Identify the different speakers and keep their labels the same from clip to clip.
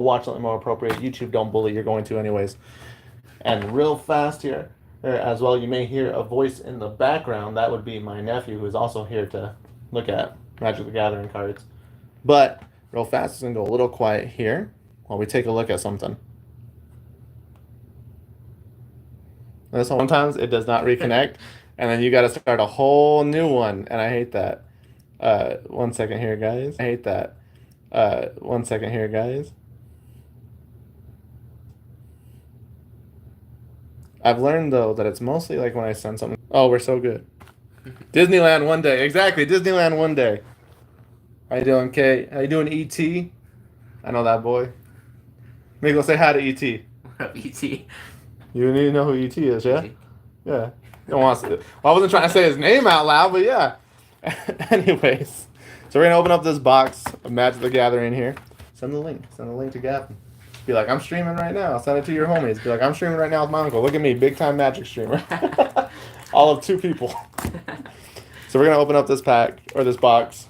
Speaker 1: watch something more appropriate. YouTube don't bully, you're going to anyways. And real fast here, as well, you may hear a voice in the background. That would be my nephew, who is also here to look at Magic the Gathering cards. But real fast, it's going to go a little quiet here while we take a look at something. And sometimes it does not reconnect, and then you got to start a whole new one, and I hate that. 1 second here, guys. I hate that. 1 second here, guys. I've learned, though, that it's mostly like when I send something. Oh, we're so good. Disneyland one day. Exactly, Disneyland one day. How you doing, Kate? How you doing, E.T.? I know that boy. Maybe say hi to E.T.
Speaker 2: What up, E.T.?
Speaker 1: You need to know who E.T. is, yeah? Yeah. Don't want to. Well, I wasn't trying to say his name out loud, but yeah. Anyways. So we're going to open up this box of Magic the Gathering here. Send the link. Send the link to Gavin. Be like, I'm streaming right now. Send it to your homies. Be like, I'm streaming right now with my uncle. Look at me, big time Magic streamer. All of 2 people. So we're going to open up this pack, or this box.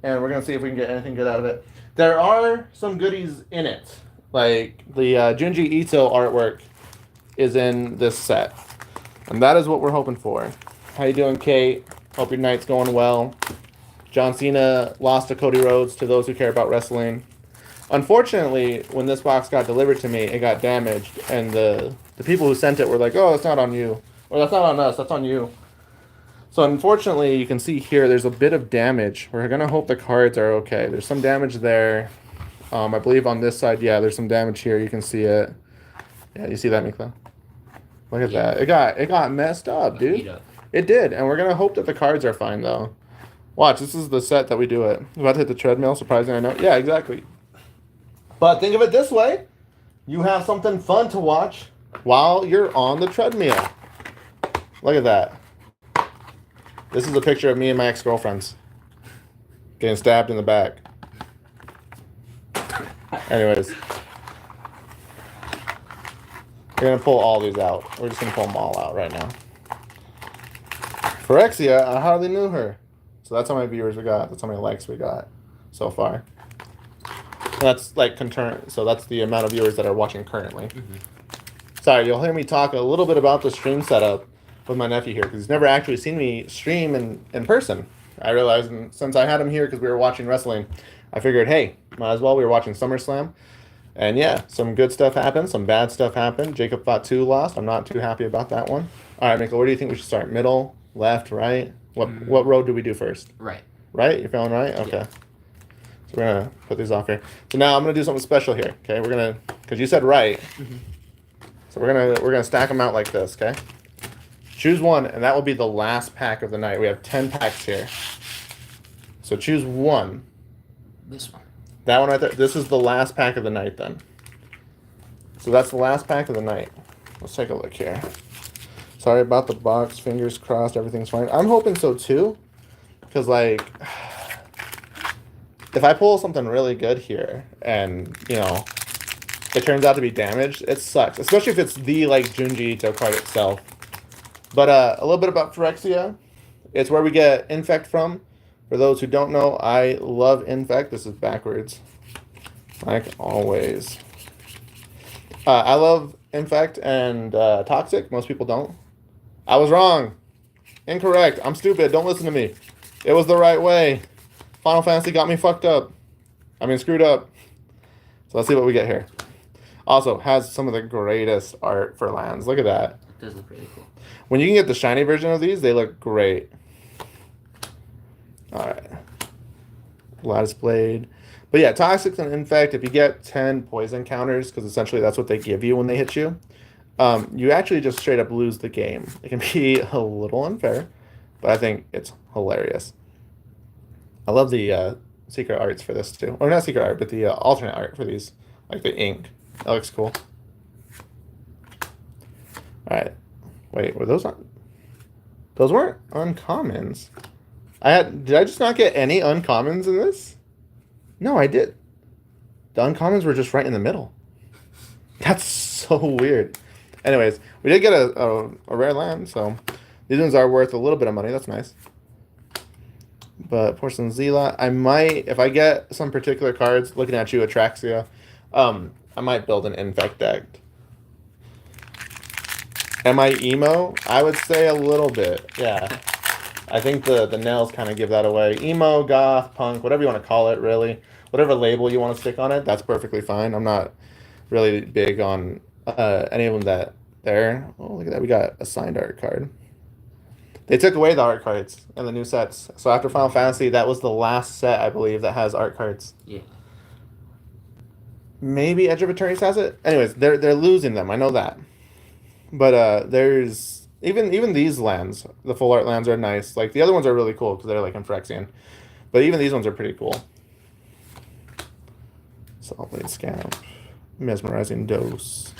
Speaker 1: And we're going to see if we can get anything good out of it. There are some goodies in it. Like the Junji Ito artwork is in this set. And that is what we're hoping for. How you doing, Kate? Hope your night's going well. John Cena lost to Cody Rhodes, to those who care about wrestling. Unfortunately, when this box got delivered to me, it got damaged. And the people who sent it were like, oh, it's not on you. Or that's not on us, that's on you. So unfortunately, you can see here, there's a bit of damage. We're going to hope the cards are okay. There's some damage there. I believe on this side, yeah, there's some damage here. You can see it. Yeah, you see that, Mikla? Look at that. It got messed up, dude. It did, and we're going to hope that the cards are fine, though. Watch, this is the set that we do it. I'm about to hit the treadmill, surprising, I know. Yeah, exactly. But think of it this way. You have something fun to watch while you're on the treadmill. Look at that. This is a picture of me and my ex-girlfriends getting stabbed in the back. Anyways. We're going to pull all these out. We're just going to pull them all out right now. Phyrexia, I hardly knew her. So that's how many viewers we got. That's how many likes we got so far. And that's like concurrent. So that's the amount of viewers that are watching currently. Mm-hmm. Sorry, you'll hear me talk a little bit about the stream setup with my nephew here, because he's never actually seen me stream in person. I realized, and since I had him here because we were watching wrestling, I figured, hey, might as well. We were watching SummerSlam. And yeah, some good stuff happened, some bad stuff happened. Jacob Fatu lost. I'm not too happy about that one. All right, Mikkel, where do you think we should start? Middle, left, right? What road do we do first?
Speaker 2: Right.
Speaker 1: Right? You're feeling right? Okay. Yeah. So we're going to put these off here. So now I'm going to do something special here, okay? We're going to, because you said right. Mm-hmm. So we're gonna stack them out like this, okay? Choose one, and that will be the last pack of the night. We have 10 packs here. So choose one.
Speaker 2: This one.
Speaker 1: That one right there. This is the last pack of the night then. So that's the last pack of the night. Let's take a look here. Sorry about the box. Fingers crossed everything's fine. I'm hoping so too. Because like, if I pull something really good here and, you know, it turns out to be damaged, it sucks. Especially if it's the like Junji Ito card itself. But a little bit about Phyrexia. It's where we get Infect from. For those who don't know, I love Infect. This is backwards. Like always. I love Infect and Toxic. Most people don't. I was wrong. Incorrect. I'm stupid. Don't listen to me. It was the right way. Final Fantasy got me fucked up. I mean, screwed up. So let's see what we get here. Also, has some of the greatest art for lands. Look at that.
Speaker 2: It does look really cool.
Speaker 1: When you can get the shiny version of these, they look great. Alright. Lattice Blade. But yeah, Toxic and Infect, if you get 10 poison counters, because essentially that's what they give you when they hit you, you actually just straight up lose the game. It can be a little unfair, but I think it's hilarious. I love the secret arts for this too. Or not secret art, but the alternate art for these. Like the ink. That looks cool. Alright. Wait, were those on? Those weren't uncommons. Did I just not get any uncommons in this? No, I did. The uncommons were just right in the middle. That's so weird. Anyways, we did get a rare land, so these ones are worth a little bit of money. That's nice. But Porcelain Zila, I might, if I get some particular cards, looking at you, Atraxia, I might build an infect deck. Am I emo? I would say a little bit. Yeah. I think the nails kind of give that away. Emo, goth, punk, whatever you want to call it, really. Whatever label you want to stick on it, that's perfectly fine. I'm not really big on any of them that there. Oh, look at that. We got a signed art card. They took away the art cards in the new sets. So after Final Fantasy, that was the last set, I believe, that has art cards.
Speaker 2: Yeah.
Speaker 1: Maybe Edge of Eternities has it. Anyways, they're losing them. I know that. But there's even these lands, the full art lands are nice. Like the other ones are really cool because they're like in Phyrexian. But even these ones are pretty cool. Solid Scamp. Mesmerizing Dose.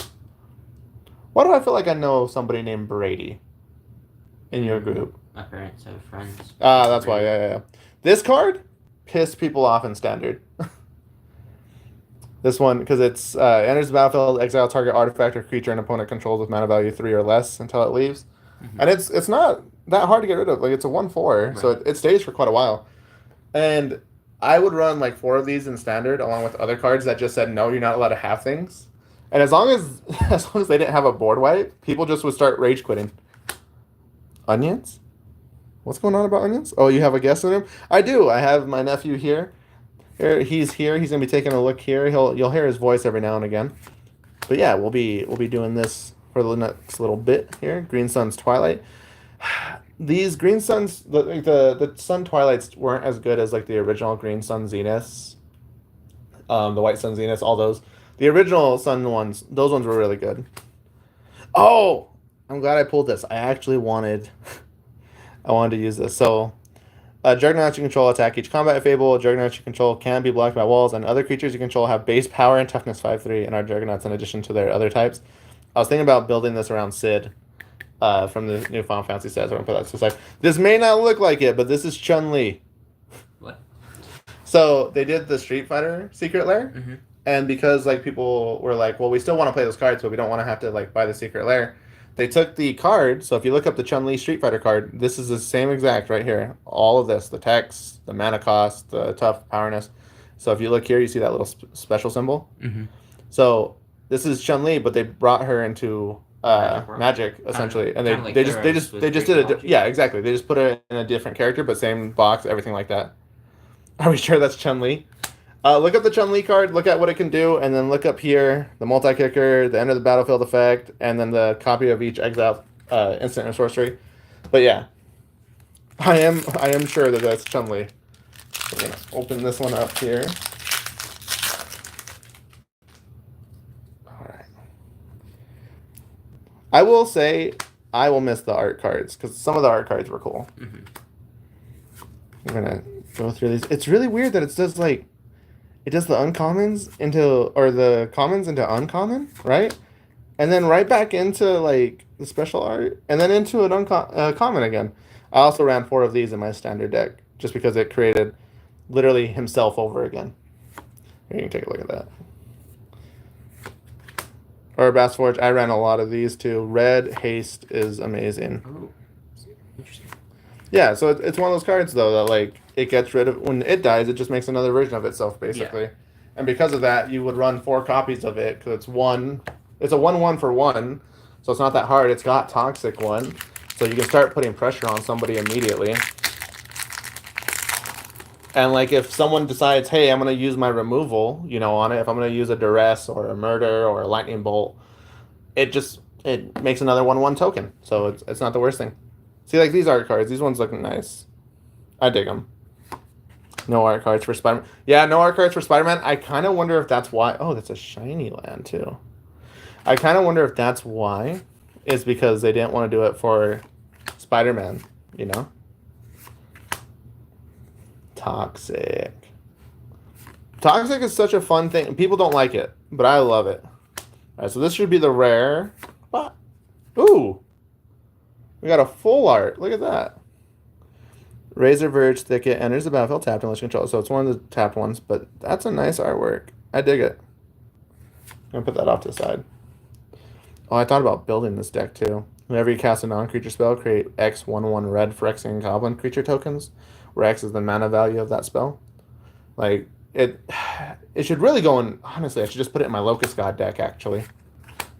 Speaker 1: Why do I feel like I know somebody named Brady in your group?
Speaker 2: My parents have friends.
Speaker 1: Ah, that's why. Yeah. This card pissed people off in Standard. This one, because it's enters the battlefield, exile target artifact or creature an opponent controls with mana value 3 or less until it leaves.
Speaker 2: Mm-hmm.
Speaker 1: And it's not that hard to get rid of. Like, it's a 1/4, right. So it stays for quite a while. And I would run like 4 of these in Standard, along with other cards that just said, no, you're not allowed to have things. And as long as they didn't have a board wipe, people just would start rage quitting. Onions? What's going on about onions? Oh, you have a guest in him? I do. I have my nephew here. He's here. He's gonna be taking a look here. You'll hear his voice every now and again. But yeah, we'll be doing this for the next little bit here. Green Sun's Twilight. These Green Suns, the Sun Twilights weren't as good as like the original Green Sun Zeniths, the White Sun Zeniths, all those. The original Sun ones, those ones were really good. Oh, I'm glad I pulled this. I actually wanted to use this. So. Juggernauts you control attack each combat fable. Juggernauts you control can be blocked by walls, and other creatures you control have base power and toughness 5/3 and are Juggernauts in addition to their other types. I was thinking about building this around Sid from the new Final Fantasy sets. I'm going to put that to the side. This may not look like it, but this is Chun-Li.
Speaker 2: What?
Speaker 1: So they did the Street Fighter Secret Lair,
Speaker 2: Mm-hmm.
Speaker 1: and because like people were like, well, we still want to play those cards, but we don't want to have to like buy the Secret Lair. They took the card, so if you look up the Chun-Li Street Fighter card, this is the same exact right here. All of this, the text, the mana cost, the tough powerness. So if you look here, you see that little special symbol.
Speaker 2: Mm-hmm.
Speaker 1: So this is Chun-Li, but they brought her into magic essentially, and they just did it. Yeah, exactly. They just put her in a different character, but same box, everything like that. Are we sure that's Chun-Li? Look up the Chun-Li card, look at what it can do, and then look up here, the multi-kicker, the end of the battlefield effect, and then the copy of each exile instant or sorcery. But yeah, I am sure that that's Chun-Li. I'm going to open this one up here. Alright. I will say, I will miss the art cards, because some of the art cards were cool.
Speaker 2: Mm-hmm.
Speaker 1: I'm going to go through these. It's really weird that it does like... It does the uncommons or the commons into uncommon, right? And then right back into like the special art, and then into an common again. I also ran 4 of these in my standard deck just because it created literally himself over again. Here, you can take a look at that. Or Bass Forge, I ran a lot of these too. Red Haste is amazing.
Speaker 2: Oh, interesting.
Speaker 1: Yeah, so it's one of those cards though that like it gets rid of when it dies. It just makes another version of itself basically, yeah. And because of that, you would run 4 copies of it because it's a 1/1 for 1, so it's not that hard. It's got Toxic 1, so you can start putting pressure on somebody immediately. And like if someone decides, hey, I'm gonna use my removal, on it. If I'm gonna use a duress or a murder or a lightning bolt, it makes another 1/1 token. So it's not the worst thing. See, like these art cards, these ones look nice. I dig them. No art cards for Spider-Man. Yeah, no art cards for Spider-Man. I kind of wonder if that's why. Oh, that's a shiny land too. I kind of wonder if that's why. Is because they didn't want to do it for Spider-Man, Toxic. Toxic is such a fun thing. People don't like it, but I love it. All right, so this should be the rare. Ooh. We got a full art. Look at that. Razor Verge Thicket enters the battlefield tapped unless you control it. So it's one of the tapped ones, but that's a nice artwork. I dig it. I'm going to put that off to the side. Oh, I thought about building this deck too. Whenever you cast a non-creature spell, create X 1/1 red Phyrexian Goblin creature tokens, where X is the mana value of that spell. Like, it should really go in. Honestly, I should just put it in my Locust God deck. Actually,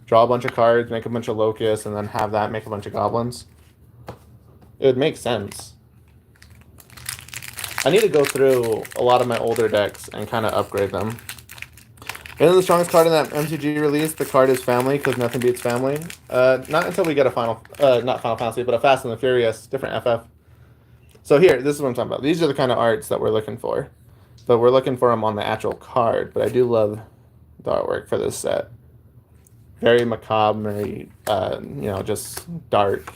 Speaker 1: draw a bunch of cards, make a bunch of locusts, and then have that make a bunch of goblins. It would make sense. I need to go through a lot of my older decks and kind of upgrade them. And the strongest card in that MTG release, the card is Family, because nothing beats Family. Not until we get a not Final Fantasy, but a Fast and the Furious, different FF. So here, this is what I'm talking about. These are the kind of arts that we're looking for. But we're looking for them on the actual card. But I do love the artwork for this set. Very macabre, very, just dark.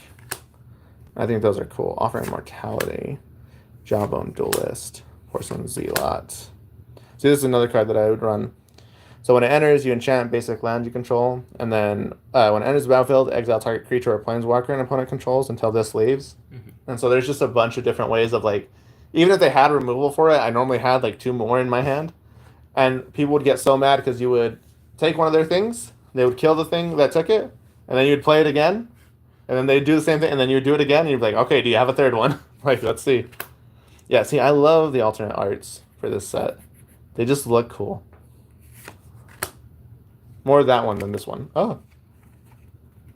Speaker 1: I think those are cool. Offering Immortality, Jawbone Duelist, Porcelain Zealot. See, this is another card that I would run. So when it enters, you enchant basic land you control, and then when it enters the battlefield, exile target creature or planeswalker an opponent controls until this leaves. Mm-hmm. And so there's just a bunch of different ways of like, even if they had removal for it, I normally had like 2 more in my hand, and people would get so mad because you would take one of their things, they would kill the thing that took it, and then you'd play it again, and then they'd do the same thing, and then you would do it again, and you'd be like, okay, do you have a third one? Like, let's see. Yeah, see, I love the alternate arts for this set. They just look cool. More of that one than this one. Oh.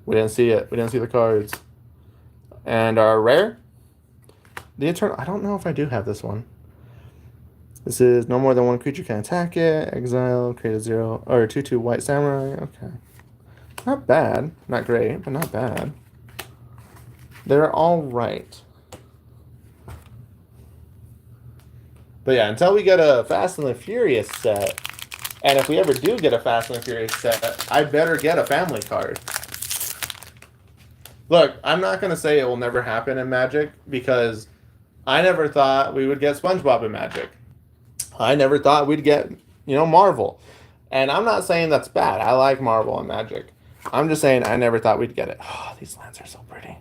Speaker 1: We didn't see it. We didn't see the cards. And our rare? The Eternal. I don't know if I do have this one. This is no more than 1 creature can attack it. Exile, create a 0. Or 2/2 white samurai. Okay. Not bad. Not great, but not bad. They're all right. But yeah, until we get a Fast and the Furious set, and if we ever do get a Fast and the Furious set, I better get a Family card. Look, I'm not going to say it will never happen in Magic, because I never thought we would get SpongeBob in Magic. I never thought we'd get, Marvel. And I'm not saying that's bad. I like Marvel and Magic. I'm just saying I never thought we'd get it. Oh, these lands are so pretty.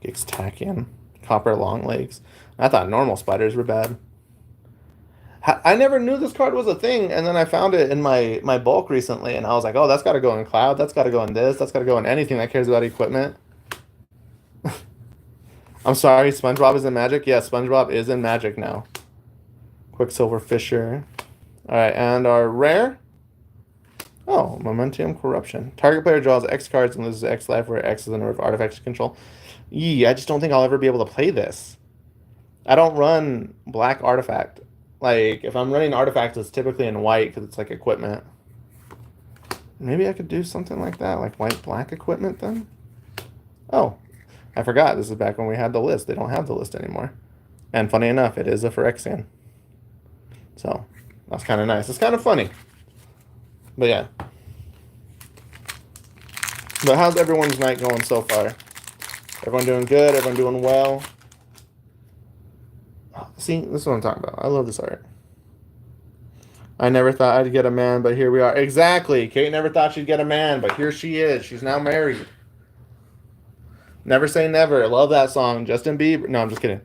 Speaker 1: Gixtakian. Copper Longlegs. I thought normal spiders were bad. I never knew this card was a thing, and then I found it in my bulk recently, and I was like, oh, that's got to go in Cloud, that's got to go in this, that's got to go in anything that cares about equipment. I'm sorry, SpongeBob is in Magic? Yeah, SpongeBob is in Magic now. Quicksilver Fisher. Alright, and our rare? Oh, Momentum Corruption. Target player draws X cards and loses X life, where X is the number of artifacts you control. I just don't think I'll ever be able to play this. I don't run black artifact. Like, if I'm running artifacts, it's typically in white because it's like equipment. Maybe I could do something like that, like white-black equipment then? Oh, I forgot. This is back when we had the list. They don't have the list anymore. And funny enough, it is a Phyrexian. So, that's kind of nice. It's kind of funny. But yeah. But how's everyone's night going so far? Everyone doing good? Everyone doing well? See, this is what I'm talking about. I love this art. I never thought I'd get a man, but here we are. Exactly. Kate never thought she'd get a man, but here she is. She's now married. Never say never. Love that song. Justin Bieber. No, I'm just kidding.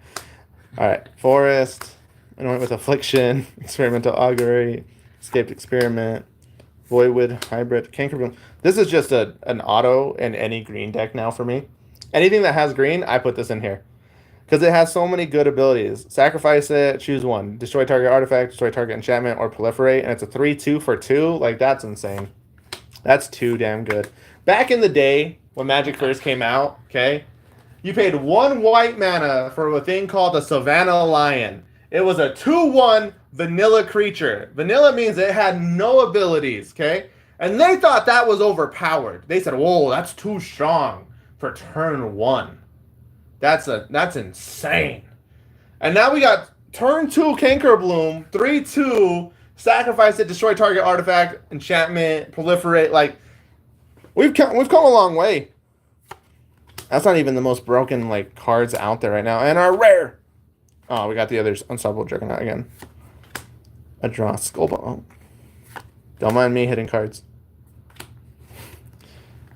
Speaker 1: All right. Forest. I went with Affliction. Experimental Augury. Escaped Experiment. Voidwood. Hybrid. Cankerbloom. This is just an auto in any green deck now for me. Anything that has green, I put this in here. Because it has so many good abilities. Sacrifice it, choose one. Destroy target artifact, destroy target enchantment, or proliferate. And it's a 3/2 for 2. Like, that's insane. That's too damn good. Back in the day, when Magic first came out, okay, you paid 1 white mana for a thing called a Savannah Lion. It was a 2/1 vanilla creature. Vanilla means it had no abilities, okay? And they thought that was overpowered. They said, whoa, that's too strong for turn 1. That's insane. And now we got turn 2 Cankerbloom, 3/2, sacrifice it, destroy target artifact, enchantment, proliferate. Like, we've come a long way. That's not even the most broken like cards out there right now. And our rare. Oh, we got the others. Unstoppable Juggernaut again. A draw Skullbone. Oh. Don't mind me hitting cards.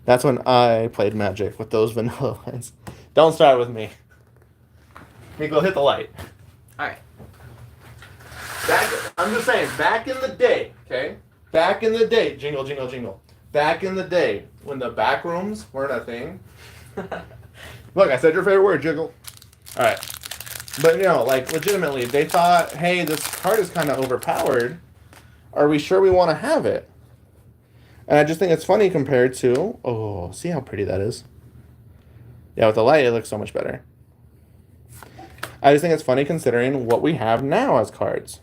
Speaker 1: That's when I played Magic with those vanilla lines. Don't start with me. Miko, hit the light.
Speaker 2: Alright.
Speaker 1: I'm just saying, back in the day, okay? Back in the day, jingle, jingle, jingle. Back in the day, when the back rooms weren't a thing. Look, I said your favorite word, jiggle. Alright. But, you know, like, legitimately, they thought, hey, this card is kind of overpowered. Are we sure we want to have it? And I just think it's funny compared to... Oh, see how pretty that is? Yeah, with the light, it looks so much better. I just think it's funny considering what we have now as cards.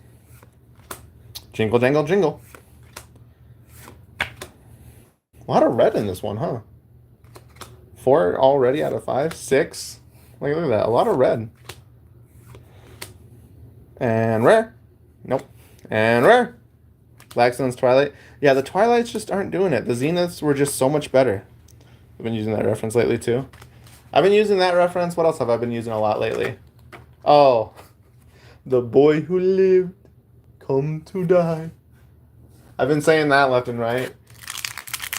Speaker 1: Jingle, jangle, jingle. A lot of red in this one, huh? 4 already out of 5. 6. Like, look at that. A lot of red. And rare. Nope. And rare. Blackstone's Twilight. Yeah, the Twilights just aren't doing it. The Zeniths were just so much better. I've been using that reference lately, too. I've been using that reference. What else have I been using a lot lately? Oh. The boy who lived, come to die. I've been saying that left and right.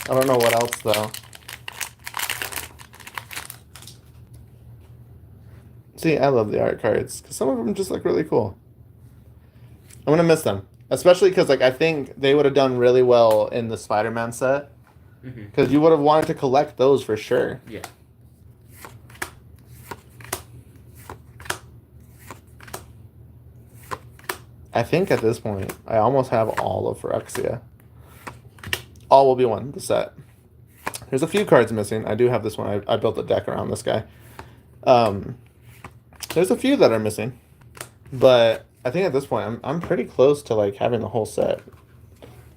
Speaker 1: I don't know what else, though. See, I love the art cards. Because some of them just look really cool. I'm going to miss them. Especially because, like, I think they would have done really well in the Spider-Man set. Because you would have wanted to collect those for sure.
Speaker 2: Yeah.
Speaker 1: I think at this point, I almost have all of Phyrexia. All will be one, the set. There's a few cards missing. I do have this one. I built a deck around this guy. There's a few that are missing. But I think at this point, I'm pretty close to like having the whole set.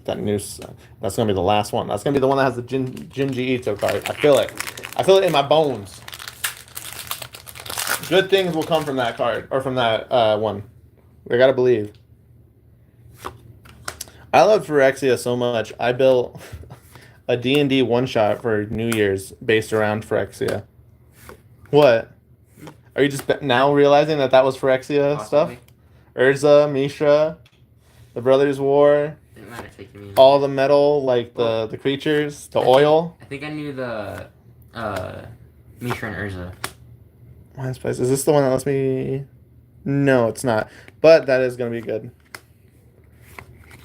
Speaker 1: That new set. That's going to be the last one. That's going to be the one that has the Jinji Ito card. I feel it. I feel it in my bones. Good things will come from that card. Or from that one. I got to believe. I love Phyrexia so much. I built a D&D one-shot for New Year's based around Phyrexia. What? Are you just now realizing that was Phyrexia
Speaker 2: Possibly.
Speaker 1: stuff? Urza, Mishra, the Brothers' War,
Speaker 2: Didn't matter taking me.
Speaker 1: all the metal, like the creatures, the oil.
Speaker 2: I think I knew the Mishra and Urza.
Speaker 1: Wine Spice. Is this the one that lets me... No, it's not. But that is going to be good.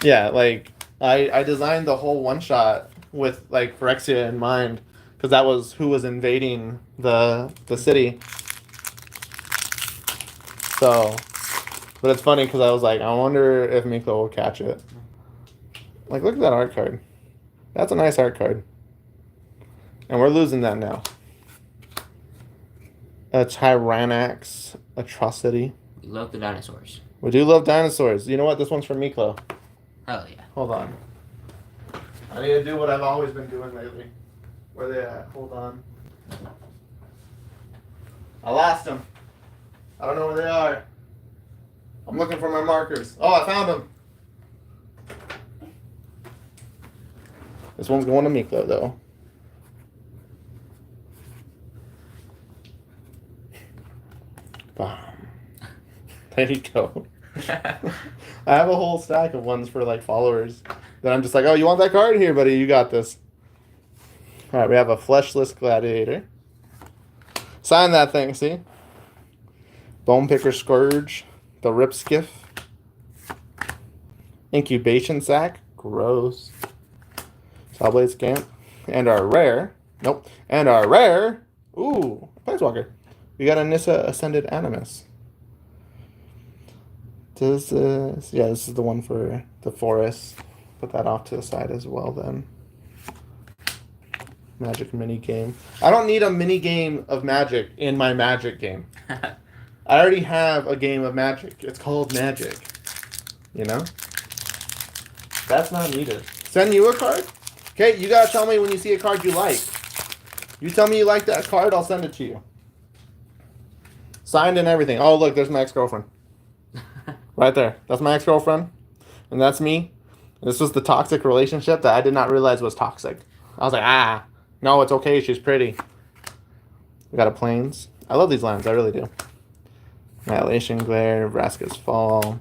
Speaker 1: Yeah, like, I designed the whole one-shot with, like, Phyrexia in mind. Because that was who was invading the city. So... But it's funny because I was like, I wonder if Miklo will catch it. Like, look at that art card. That's a nice art card. And we're losing that now. A Tyranax Atrocity.
Speaker 2: We love the dinosaurs.
Speaker 1: We do love dinosaurs. You know what? This one's for Miklo.
Speaker 2: Hell yeah.
Speaker 1: Hold on. I need to do what I've always been doing lately. Where they at? Hold on. I lost them. I don't know where they are. I'm looking for my markers. Oh, I found them. This one's going to Miklo, though. Bam. There you go. I have a whole stack of ones for like followers that I'm just like, oh, you want that card? Here, buddy, you got this. All right, we have a fleshless gladiator. Sign that thing, see? Bone Picker Scourge. The Rip Skiff. Incubation Sack. Gross. Sawblade Scamp. And our rare. Nope. And our rare. Ooh, Planeswalker. We got a Nissa Ascended Animus. This is the one for the forest. Put that off to the side as well then. Magic mini game. I don't need a mini game of Magic in my Magic game. I already have a game of Magic. It's called Magic. You know? That's not needed. Send you a card? Okay, you gotta tell me when you see a card you like. You tell me you like that card, I'll send it to you. Signed and everything. Oh, look, there's my ex-girlfriend. Right there. That's my ex-girlfriend. And that's me. This was the toxic relationship that I did not realize was toxic. I was like, no, it's okay. She's pretty. We got a Plains. I love these lands. I really do. Annihilation Glare. Vraska's Fall.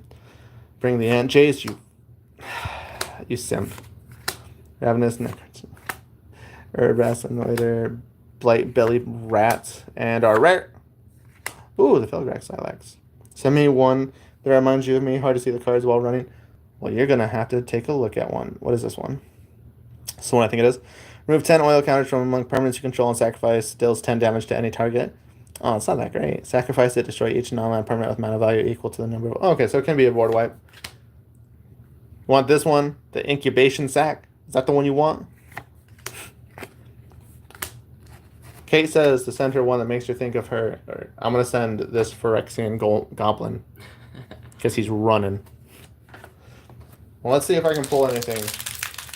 Speaker 1: Bring the End. Jace, you simp. Ravenous Necromancer. Urabrass Annoider. Blight Belly Rat. And our rare. Ooh, the Felgrax Silex. Send me one that reminds you of me. Hard to see the cards while running. Well, you're going to have to take a look at one. What is this one? This one I think it is. Remove 10 oil counters from among permanents you control and sacrifice. Deals 10 damage to any target. Oh, it's not that great. Sacrifice it, destroy each non-land permanent with mana value equal to the number of... Okay, so it can be a board wipe. Want this one? The incubation sack? Is that the one you want? Kate says to send her one that makes her think of her. Or I'm going to send this Phyrexian goblin. Because he's running. Well, let's see if I can pull anything.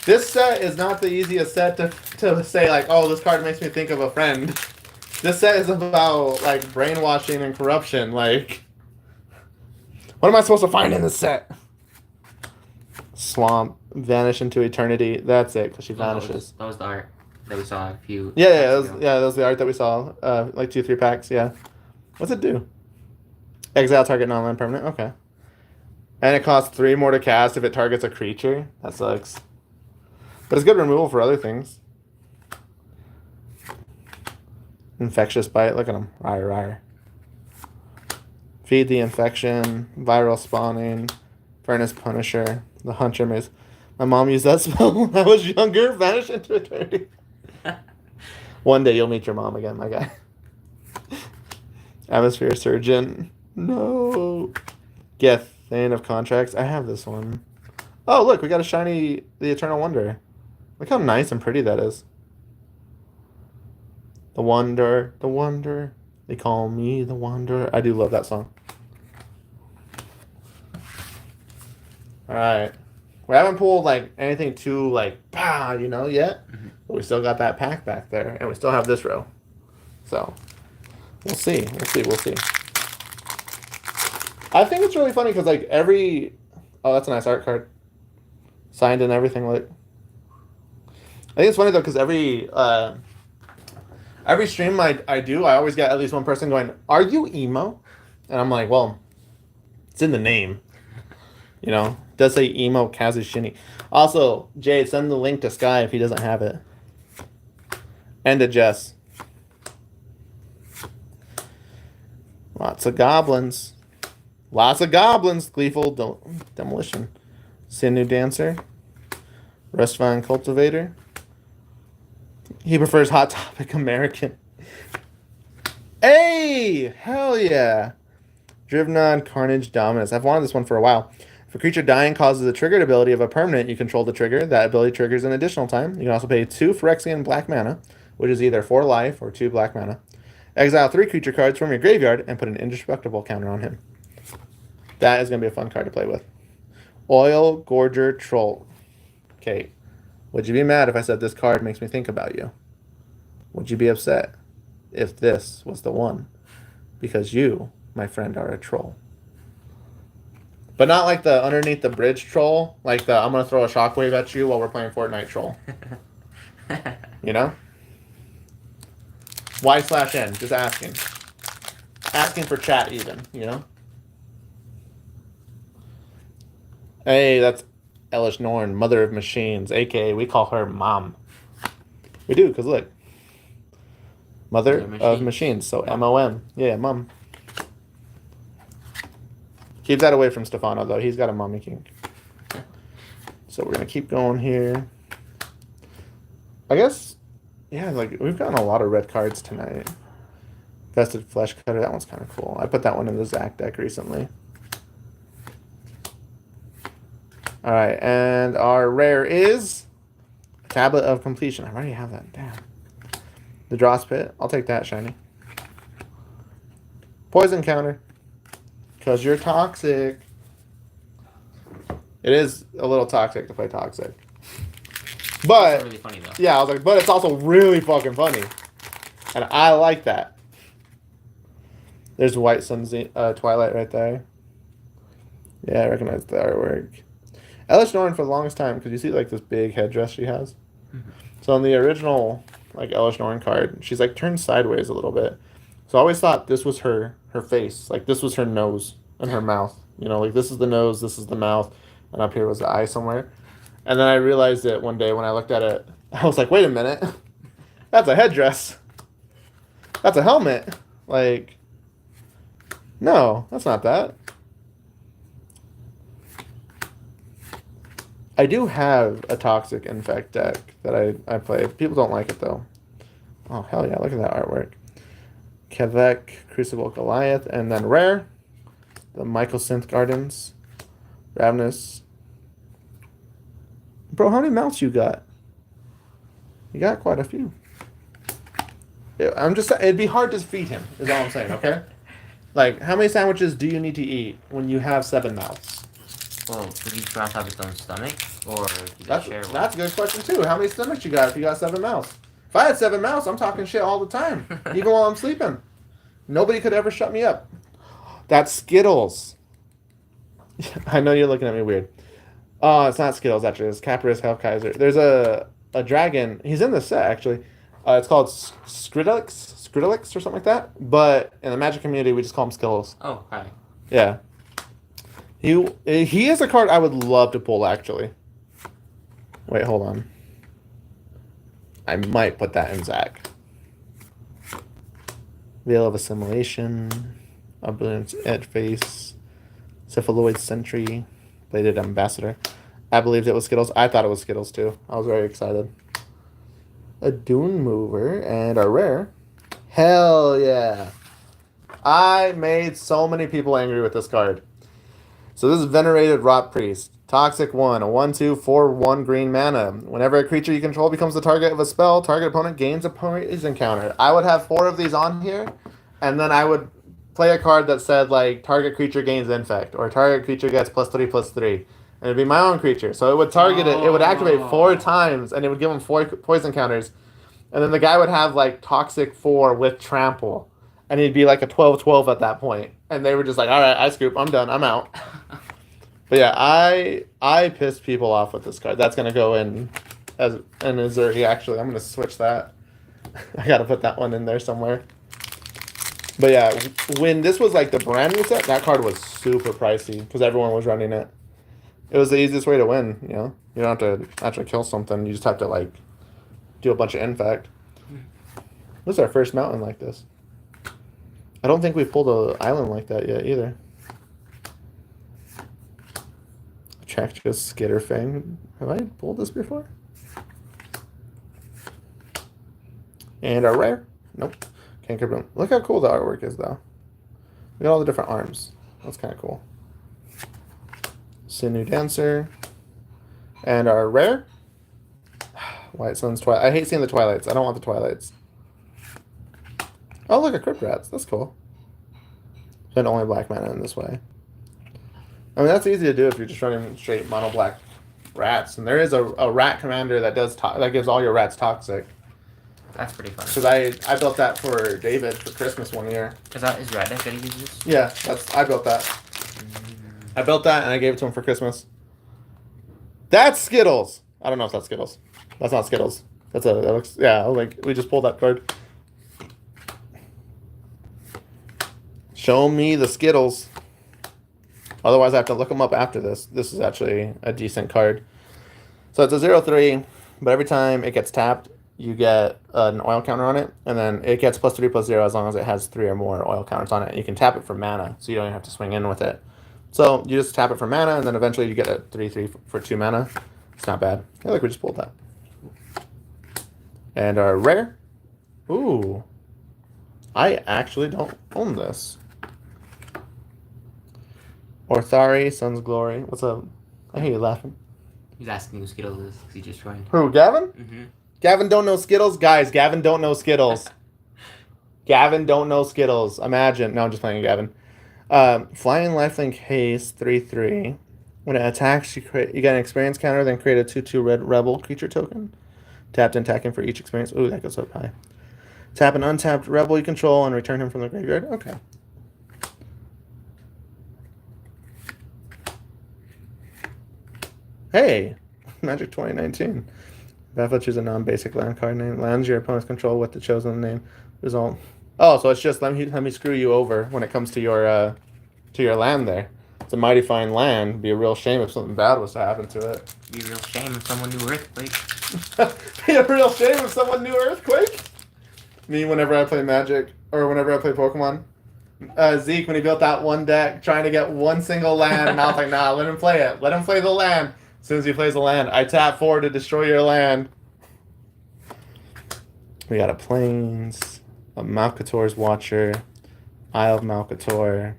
Speaker 1: This set is not the easiest set to say, like, oh, this card makes me think of a friend. This set is about, like, brainwashing and corruption. Like, what am I supposed to find in this set? Swamp, vanish into eternity. That's it, because she vanishes.
Speaker 2: That was the art that we saw a few.
Speaker 1: That was the art that we saw, like 2-3 packs. Yeah. What's it do? Exile target non-land permanent. Okay. And it costs 3 more to cast if it targets a creature. That sucks. But it's good removal for other things. Infectious bite. Look at him. Rar. Feed the infection. Viral spawning. Furnace Punisher. The Hunter Maze. My mom used that spell when I was younger. Vanish into eternity. One day you'll meet your mom again, my guy. Atmosphere Surgeon. No. Geth. Thane of Contracts. I have this one. Oh, look. We got a shiny The Eternal Wonder. Look how nice and pretty that is. The Wonder. The Wonder. They call me the Wanderer. I do love that song. Alright. We haven't pulled like anything too like bah, you know, yet. Mm-hmm. But we still got that pack back there. And we still have this row. So we'll see. We'll see. I think it's really funny because like every that's a nice art card. Signed and everything. Like I think it's funny though because every stream I do, I always get at least one person going, "Are you emo?" And I'm like, well, it's in the name. You know, it does say emo Kazushini. Also, Jay, send the link to Sky if he doesn't have it. And to Jess. Lots of goblins. Gleeful Demolition. Sinew Dancer. Rustvine Cultivator. He prefers Hot Topic American. Hey! Hell yeah! Drivnon Carnage Dominus. I've wanted this one for a while. If a creature dying causes a triggered ability of a permanent, you control the trigger. That ability triggers an additional time. You can also pay 2 Phyrexian black mana, which is either 4 life or 2 black mana. Exile 3 creature cards from your graveyard and put an indestructible counter on him. That is going to be a fun card to play with. Oil Gorger Troll. Kate, would you be mad if I said this card makes me think about you? Would you be upset if this was the one? Because you, my friend, are a troll. But not like the underneath the bridge troll, like the I'm going to throw a shockwave at you while we're playing Fortnite troll. You know? Y/N, just asking. Asking for chat even, you know? Hey, that's Elish Norn, Mother of Machines, a.k.a. we call her Mom. We do, because look. Mother of Machines, so M-O-M. Yeah, Mom. Keep that away from Stefano, though. He's got a mommy king. So we're going to keep going here. I guess, yeah, like, we've gotten a lot of red cards tonight. Vested Flesh Cutter, that one's kind of cool. I put that one in the Zach deck recently. Alright, and our rare is Tablet of Completion. I already have that. Damn. The Dross Pit. I'll take that, shiny. Poison Counter. Because you're toxic. It is a little toxic to play toxic. But,
Speaker 2: it's really funny, though.
Speaker 1: Yeah, I was like, but it's also really fucking funny. And I like that. There's White Sun's Twilight right there. Yeah, I recognize the artwork. Elish Norn for the longest time, because you see like this big headdress she has. Mm-hmm. So on the original like Elish Norn card, she's like turned sideways a little bit. So I always thought this was her face. Like this was her nose and her mouth. You know, like this is the nose, this is the mouth, and up here was the eye somewhere. And then I realized it one day when I looked at it. I was like, wait a minute. That's a headdress. That's a helmet. Like, no, that's not that. I do have a Toxic Infect deck that I play. People don't like it, though. Oh, hell yeah. Look at that artwork. Kevek, Crucible Goliath, and then rare, the Michael Synth Gardens, Ravenous. Bro, how many mounts you got? You got quite a few. It'd be hard to feed him, is all I'm saying, okay? Like, how many sandwiches do you need to eat when you have 7 mouths?
Speaker 2: Well, does each mouse have its own stomach? Or do they share one?
Speaker 1: That's a good question, too. How many stomachs you got if you got 7 mouths? If I had 7 mouths, I'm talking shit all the time, even while I'm sleeping. Nobody could ever shut me up. That's Skittles. I know you're looking at me weird. Oh, it's not Skittles, actually. It's Caprice Hellkaiser. There's a dragon. He's in the set, actually. It's called Skridlix or something like that. But in the Magic community, we just call him Skittles.
Speaker 2: Oh, hi.
Speaker 1: Yeah. He is a card I would love to pull, actually. Wait, hold on. I might put that in Zach. Veil of Assimilation, Abundance Edge Face, Cephaloid Sentry, Bladed Ambassador. I believed it was Skittles. I thought it was Skittles too. I was very excited. A Dune Mover and a rare. Hell yeah. I made so many people angry with this card. So this is Venerated Rot Priest. Toxic 1, a 1/2 4/1 green mana. Whenever a creature you control becomes the target of a spell, target opponent gains a poison counter. I would have 4 of these on here, and then I would play a card that said like target creature gains infect or target creature gets +3/+3. And it'd be my own creature. So it would target it, it would activate 4 times, and it would give him 4 poison counters. And then the guy would have like Toxic 4 with Trample. And he'd be like a 12/12 at that point. And they were just like, alright, I scoop, I'm done, I'm out. But yeah, I pissed people off with this card. That's gonna go in as an Azuri. Actually, I'm gonna switch that. I gotta put that one in there somewhere. But yeah, when this was like the brand new set, that card was super pricey because everyone was running it. It was the easiest way to win. You know, you don't have to actually kill something. You just have to like do a bunch of infect. This is our first mountain like this. I don't think we've pulled an island like that yet either. Tractus Skitterfang. Have I pulled this before? And our rare? Nope. Cankerboom. Look how cool the artwork is, though. Look at all the different arms. That's kind of cool. Sinew Dancer. And our rare? White Sun's Twilight. I hate seeing the Twilights. I don't want the Twilights. Oh, look at Crypt Rats. That's cool. Spend only black mana in this way. I mean, that's easy to do if you're just running straight mono black rats. And there is a rat commander that does that gives all your rats toxic.
Speaker 2: That's pretty fun.
Speaker 1: Because I built that for David for Christmas one year.
Speaker 2: Is that his rat deck that he uses?
Speaker 1: Yeah, I built that. I built that and I gave it to him for Christmas. That's Skittles. I don't know if that's Skittles. That's not Skittles. That looks, yeah, like we just pulled that card. Show me the Skittles. Otherwise, I have to look them up after this. This is actually a decent card. So it's a 0/3, but every time it gets tapped, you get an oil counter on it, and then it gets +3/+0 as long as it has 3 or more oil counters on it. And you can tap it for mana, so you don't even have to swing in with it. So you just tap it for mana, and then eventually you get a 3/3 for 2 mana. It's not bad. I feel like we just pulled that. And our rare. Ooh. I actually don't own this. Orthari, Sun's Glory. What's up? I hear you laughing.
Speaker 2: He's asking who Skittles is because he just joined.
Speaker 1: Who, Gavin?
Speaker 2: Mm-hmm.
Speaker 1: Gavin don't know Skittles? Guys, Gavin don't know Skittles. Gavin don't know Skittles. Imagine. No, I'm just playing Gavin. Flying Lifelink Haste, 3/3. When it attacks, you get an experience counter, then create a 2/2 red rebel creature token. Tapped and attacking for each experience. Ooh, that goes up high. Tap an untapped rebel you control and return him from the graveyard. Okay. Hey, Magic 2019. Battlefield, choose a non-basic land card name. Lands your opponent's control with the chosen name. Result. Oh, so it's just let me screw you over when it comes to your land there. It's a mighty fine land. It'd be a real shame if something bad was to happen to it.
Speaker 2: Be a real shame if someone knew Earthquake.
Speaker 1: Be a real shame if someone knew Earthquake. Me, whenever I play Magic or whenever I play Pokemon. Zeke, when he built that one deck, trying to get one single land, and I was like, nah, let him play it. Let him play the land. As soon as he plays the land, I tap 4 to destroy your land. We got a Plains, Malcator's Watcher, Isle of Malcator,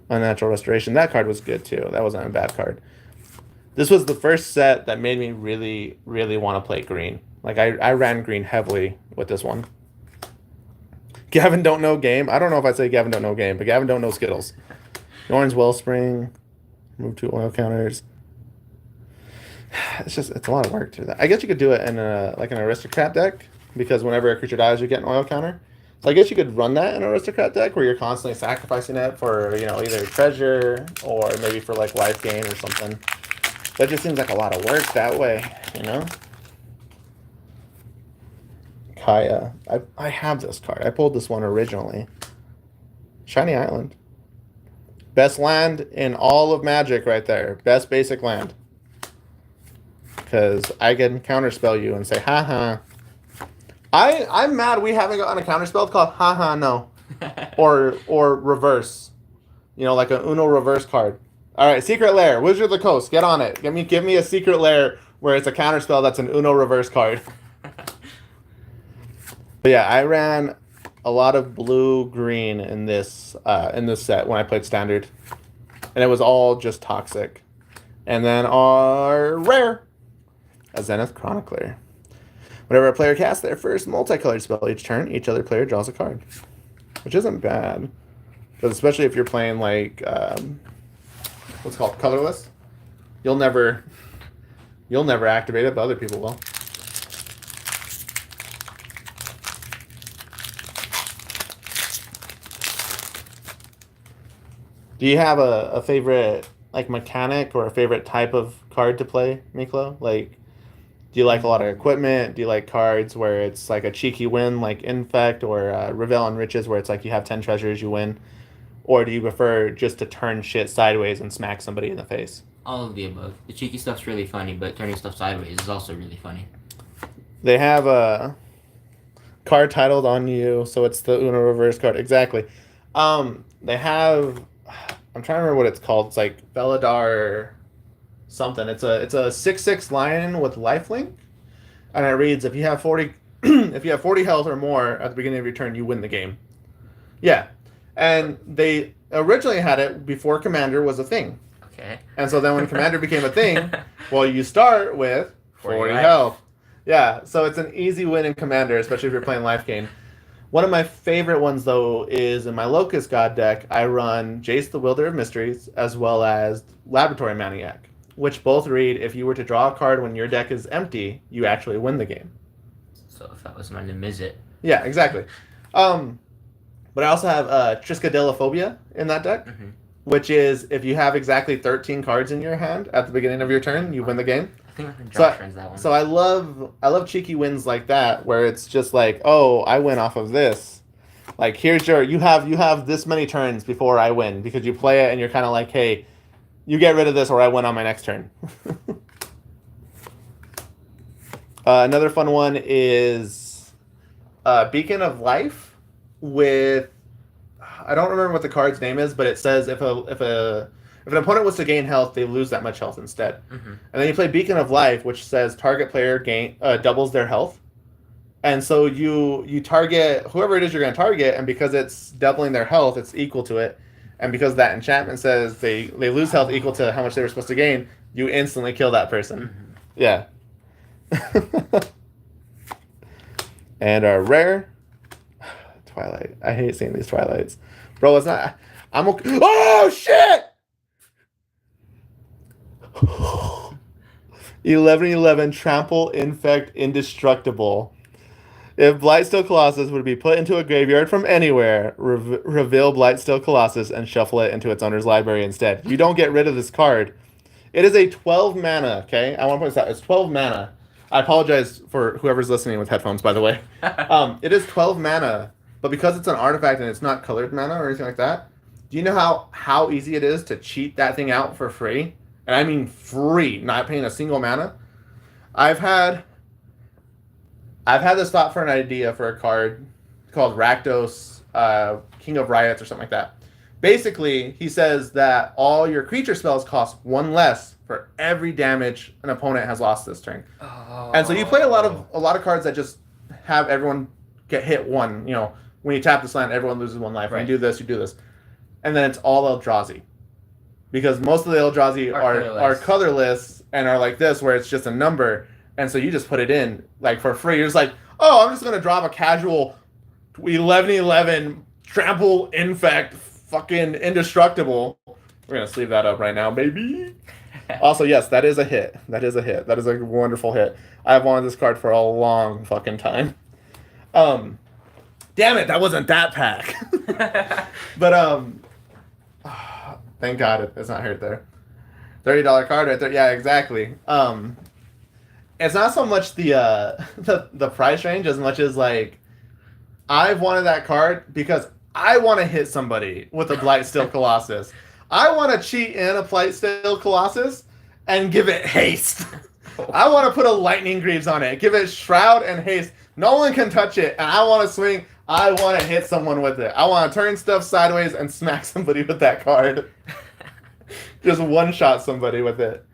Speaker 1: Unnatural Restoration. That card was good too. That wasn't a bad card. This was the first set that made me really, really want to play green. Like, I ran green heavily with this one. Gavin don't know game. I don't know if I say Gavin don't know game, but Gavin don't know Skittles. Orange Wellspring. Move 2 oil counters. It's a lot of work to that. I guess you could do it in an aristocrat deck, because whenever a creature dies, you get an oil counter. So I guess you could run that in an aristocrat deck where you're constantly sacrificing it for, either treasure or maybe for like life gain or something. That just seems like a lot of work that way, Kaya. I have this card. I pulled this one originally. Shiny Island. Best land in all of Magic right there. Best basic land. Because I can counterspell you and say, haha. I'm mad we haven't gotten a counterspell called haha no. or reverse. Like an Uno reverse card. Alright, Secret Lair. Wizard of the Coast. Get on it. Give me a Secret Lair where it's a counterspell that's an Uno reverse card. But yeah, I ran a lot of blue-green in this set when I played Standard. And it was all just toxic. And then our rare, a Zenith Chronicler. Whenever a player casts their first multicolored spell each turn, each other player draws a card. Which isn't bad. But especially if you're playing like, what's it called, colorless. You'll never activate it, but other people will. Do you have a favorite like mechanic or a favorite type of card to play, Miklo? Like, do you like a lot of equipment? Do you like cards where it's like a cheeky win, like Infect, or Reveal on Riches, where it's like you have 10 treasures, you win? Or do you prefer just to turn shit sideways and smack somebody in the face?
Speaker 2: All of the above. The cheeky stuff's really funny, but turning stuff sideways is also really funny.
Speaker 1: They have a card titled on you, so it's the Uno reverse card. Exactly. They have... I'm trying to remember what it's called. It's like Belladar something. It's a 6/6 lion with lifelink, and it reads, if you have 40 if you have 40 health or more at the beginning of your turn, you win the game. Yeah. And they originally had it before Commander was a thing.
Speaker 2: Okay.
Speaker 1: And so then when Commander became a thing, well, you start with 40 health. Yeah, so it's an easy win in Commander, especially if you're playing life gain. One of my favorite ones, though, is in my Locust God deck, I run Jace the Wielder of Mysteries, as well as Laboratory Maniac, which both read, if you were to draw a card when your deck is empty, you actually win the game.
Speaker 2: So if that was my Nimizit.
Speaker 1: Yeah, exactly. But I also have Triskaidekaphobia in that deck, which is, if you have exactly 13 cards in your hand at the beginning of your turn, you win the game.
Speaker 2: I think Josh runs that one.
Speaker 1: So I love cheeky wins like that, where it's just like, oh, I win off of this. Like, here's you have this many turns before I win, because you play it and you're kind of like, hey, you get rid of this or I win on my next turn. Another fun one is Beacon of Life with, I don't remember what the card's name is, but it says if an opponent was to gain health, they lose that much health instead. And then you play Beacon of Life, which says target player doubles their health. And so you target whoever it is you're going to target, and because it's doubling their health, it's equal to it. And because that enchantment says they lose health equal to how much they were supposed to gain, you instantly kill that person. Yeah. And our rare Twilight. I hate seeing these Twilights. Bro, it's not... I'm okay. Oh, shit! 11/11 Trample Infect Indestructible. If Blightsteel Colossus would be put into a graveyard from anywhere, reveal Blightsteel Colossus and shuffle it into its owner's library instead. You don't get rid of this card. It is a 12 mana, okay? I want to point this out. It's 12 mana. I apologize for whoever's listening with headphones, by the way. It is 12 mana, but because it's an artifact and it's not colored mana or anything like that, do you know how easy it is to cheat that thing out for free? And I mean free, not paying a single mana. I've had this thought for an idea for a card called Rakdos, King of Riots or something like that. Basically, he says that all your creature spells cost 1 less for every damage an opponent has lost this turn. Oh. And so you play a lot of cards that just have everyone get hit one. You know, when you tap this land, everyone loses one life. When
Speaker 2: Right.
Speaker 1: you do this. And then it's all Eldrazi. Because most of the Eldrazi are colorless and are like this, where it's just a number. And so you just put it in, like, for free. You're just like, oh, I'm just going to drop a casual 11/11 trample infect fucking indestructible. We're going to sleeve that up right now, baby. Also, yes, that is a hit. That is a wonderful hit. I've wanted this card for a long fucking time. Damn it, that wasn't that pack. But, thank God it's not hurt there. $30 card right there. Yeah, exactly. It's not so much the price range as much as, like, I've wanted that card because I want to hit somebody with a Blightsteel Colossus. I want to cheat in a Blightsteel Colossus and give it haste. I want to put a Lightning Greaves on it, give it Shroud and haste. No one can touch it, and I want to swing. I want to hit someone with it. I want to turn stuff sideways and smack somebody with that card. Just one-shot somebody with it.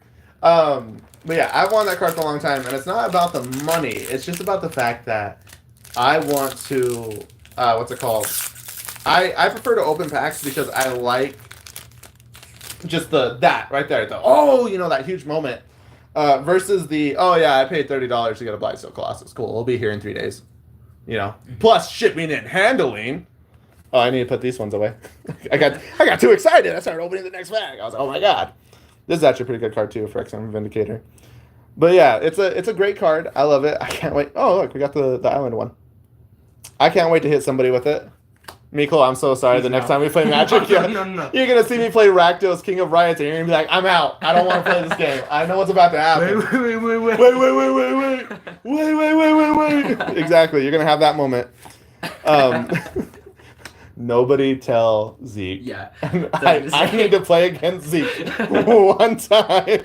Speaker 1: But yeah, I've wanted that card for a long time, and it's not about the money. It's just about the fact that I want to, what's it called? I prefer to open packs because I like just that right there. That huge moment. Versus oh yeah, I paid $30 to get a Blightsteel Colossus. Cool, it'll be here in 3 days. You know, plus shipping and handling. Oh, I need to put these ones away. I got too excited. I started opening the next bag. I was like, oh my god, this is actually a pretty good card too, Phyrexia Vindicator. But yeah, it's a great card. I love it. I can't wait. Oh look, we got the island one. I can't wait to hit somebody with it. Miko, I'm so sorry. The next time we play Magic,
Speaker 2: No.
Speaker 1: You're going to see me play Rakdos, King of Riots, and you're going to be like, I'm out. I don't want to play this game. I know what's about to happen. Wait. Exactly. You're going to have that moment. Nobody tell Zeke.
Speaker 2: Yeah.
Speaker 1: I need to play against Zeke one time.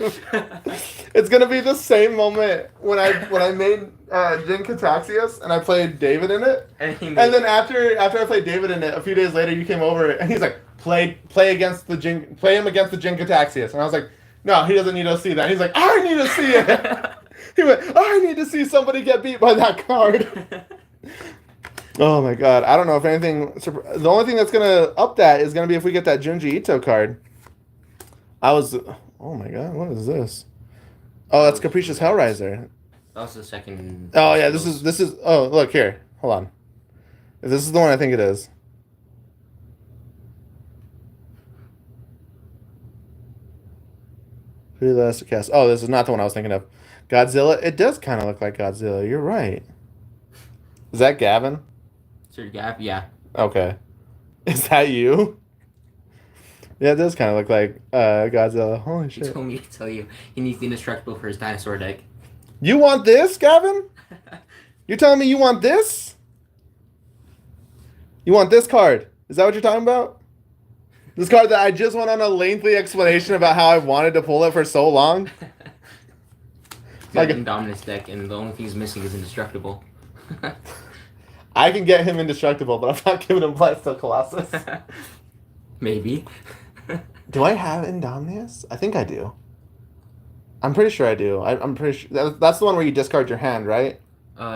Speaker 1: It's gonna be the same moment when I made Jin Cataxias and I played David in it. And then after I played David in it, a few days later you came over and he's like, play him against the Jin Cataxias. And I was like, no, he doesn't need to see that. And he's like, I need to see it. He went, I need to see somebody get beat by that card. Oh my god, I don't know if anything. The only thing that's gonna up that is gonna be if we get that Junji Ito card. Oh my god, what is this? Oh, that's Capricious Hellraiser.
Speaker 2: That was the second.
Speaker 1: Oh yeah, this is. Oh look here, hold on. This is the one I think it is. Who last to cast? Oh, this is not the one I was thinking of. Godzilla. It does kind of look like Godzilla. You're right. Is that Gavin?
Speaker 2: Sir Gav, yeah.
Speaker 1: Okay. Is that you? Yeah, it does kind of look like Godzilla. Holy shit.
Speaker 2: He told me to tell you he needs the indestructible for his dinosaur deck.
Speaker 1: You want this, Gavin? You're telling me you want this? You want this card? Is that what you're talking about? This card that I just went on a lengthy explanation about how I wanted to pull it for so long?
Speaker 2: Like an Indominus deck, and the only thing he's missing is indestructible.
Speaker 1: I can get him indestructible, but I'm not giving him Blightsteel Colossus.
Speaker 2: Maybe.
Speaker 1: Do I have Indominus? I think I do. I'm pretty sure I do. I'm pretty sure that's the one where you discard your hand, right?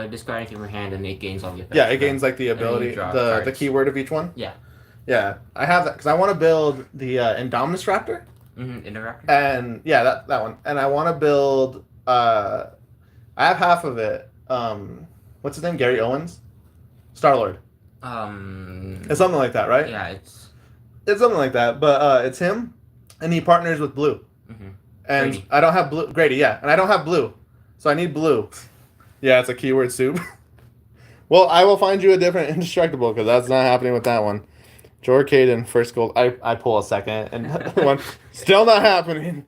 Speaker 2: Discard anything from your hand, and it gains all the effects.
Speaker 1: Yeah, it gains like the ability, the keyword of each one.
Speaker 2: Yeah.
Speaker 1: Yeah, I have that because I want to build the Indominus Raptor.
Speaker 2: Indoraptor.
Speaker 1: And yeah, that one. And I want to build. I have half of it. What's his name? Gary Owens. Star-Lord. It's something like that, right?
Speaker 2: Yeah, it's
Speaker 1: something like that. But it's him, and he partners with Blue.
Speaker 2: Mm-hmm.
Speaker 1: And
Speaker 2: Grady.
Speaker 1: I don't have Blue. Grady, yeah, and I don't have Blue, so I need Blue. Yeah, it's a keyword soup. Well, I will find you a different indestructible because that's not happening with that one. Jor Caden, first gold. I pull a second, and one still not happening.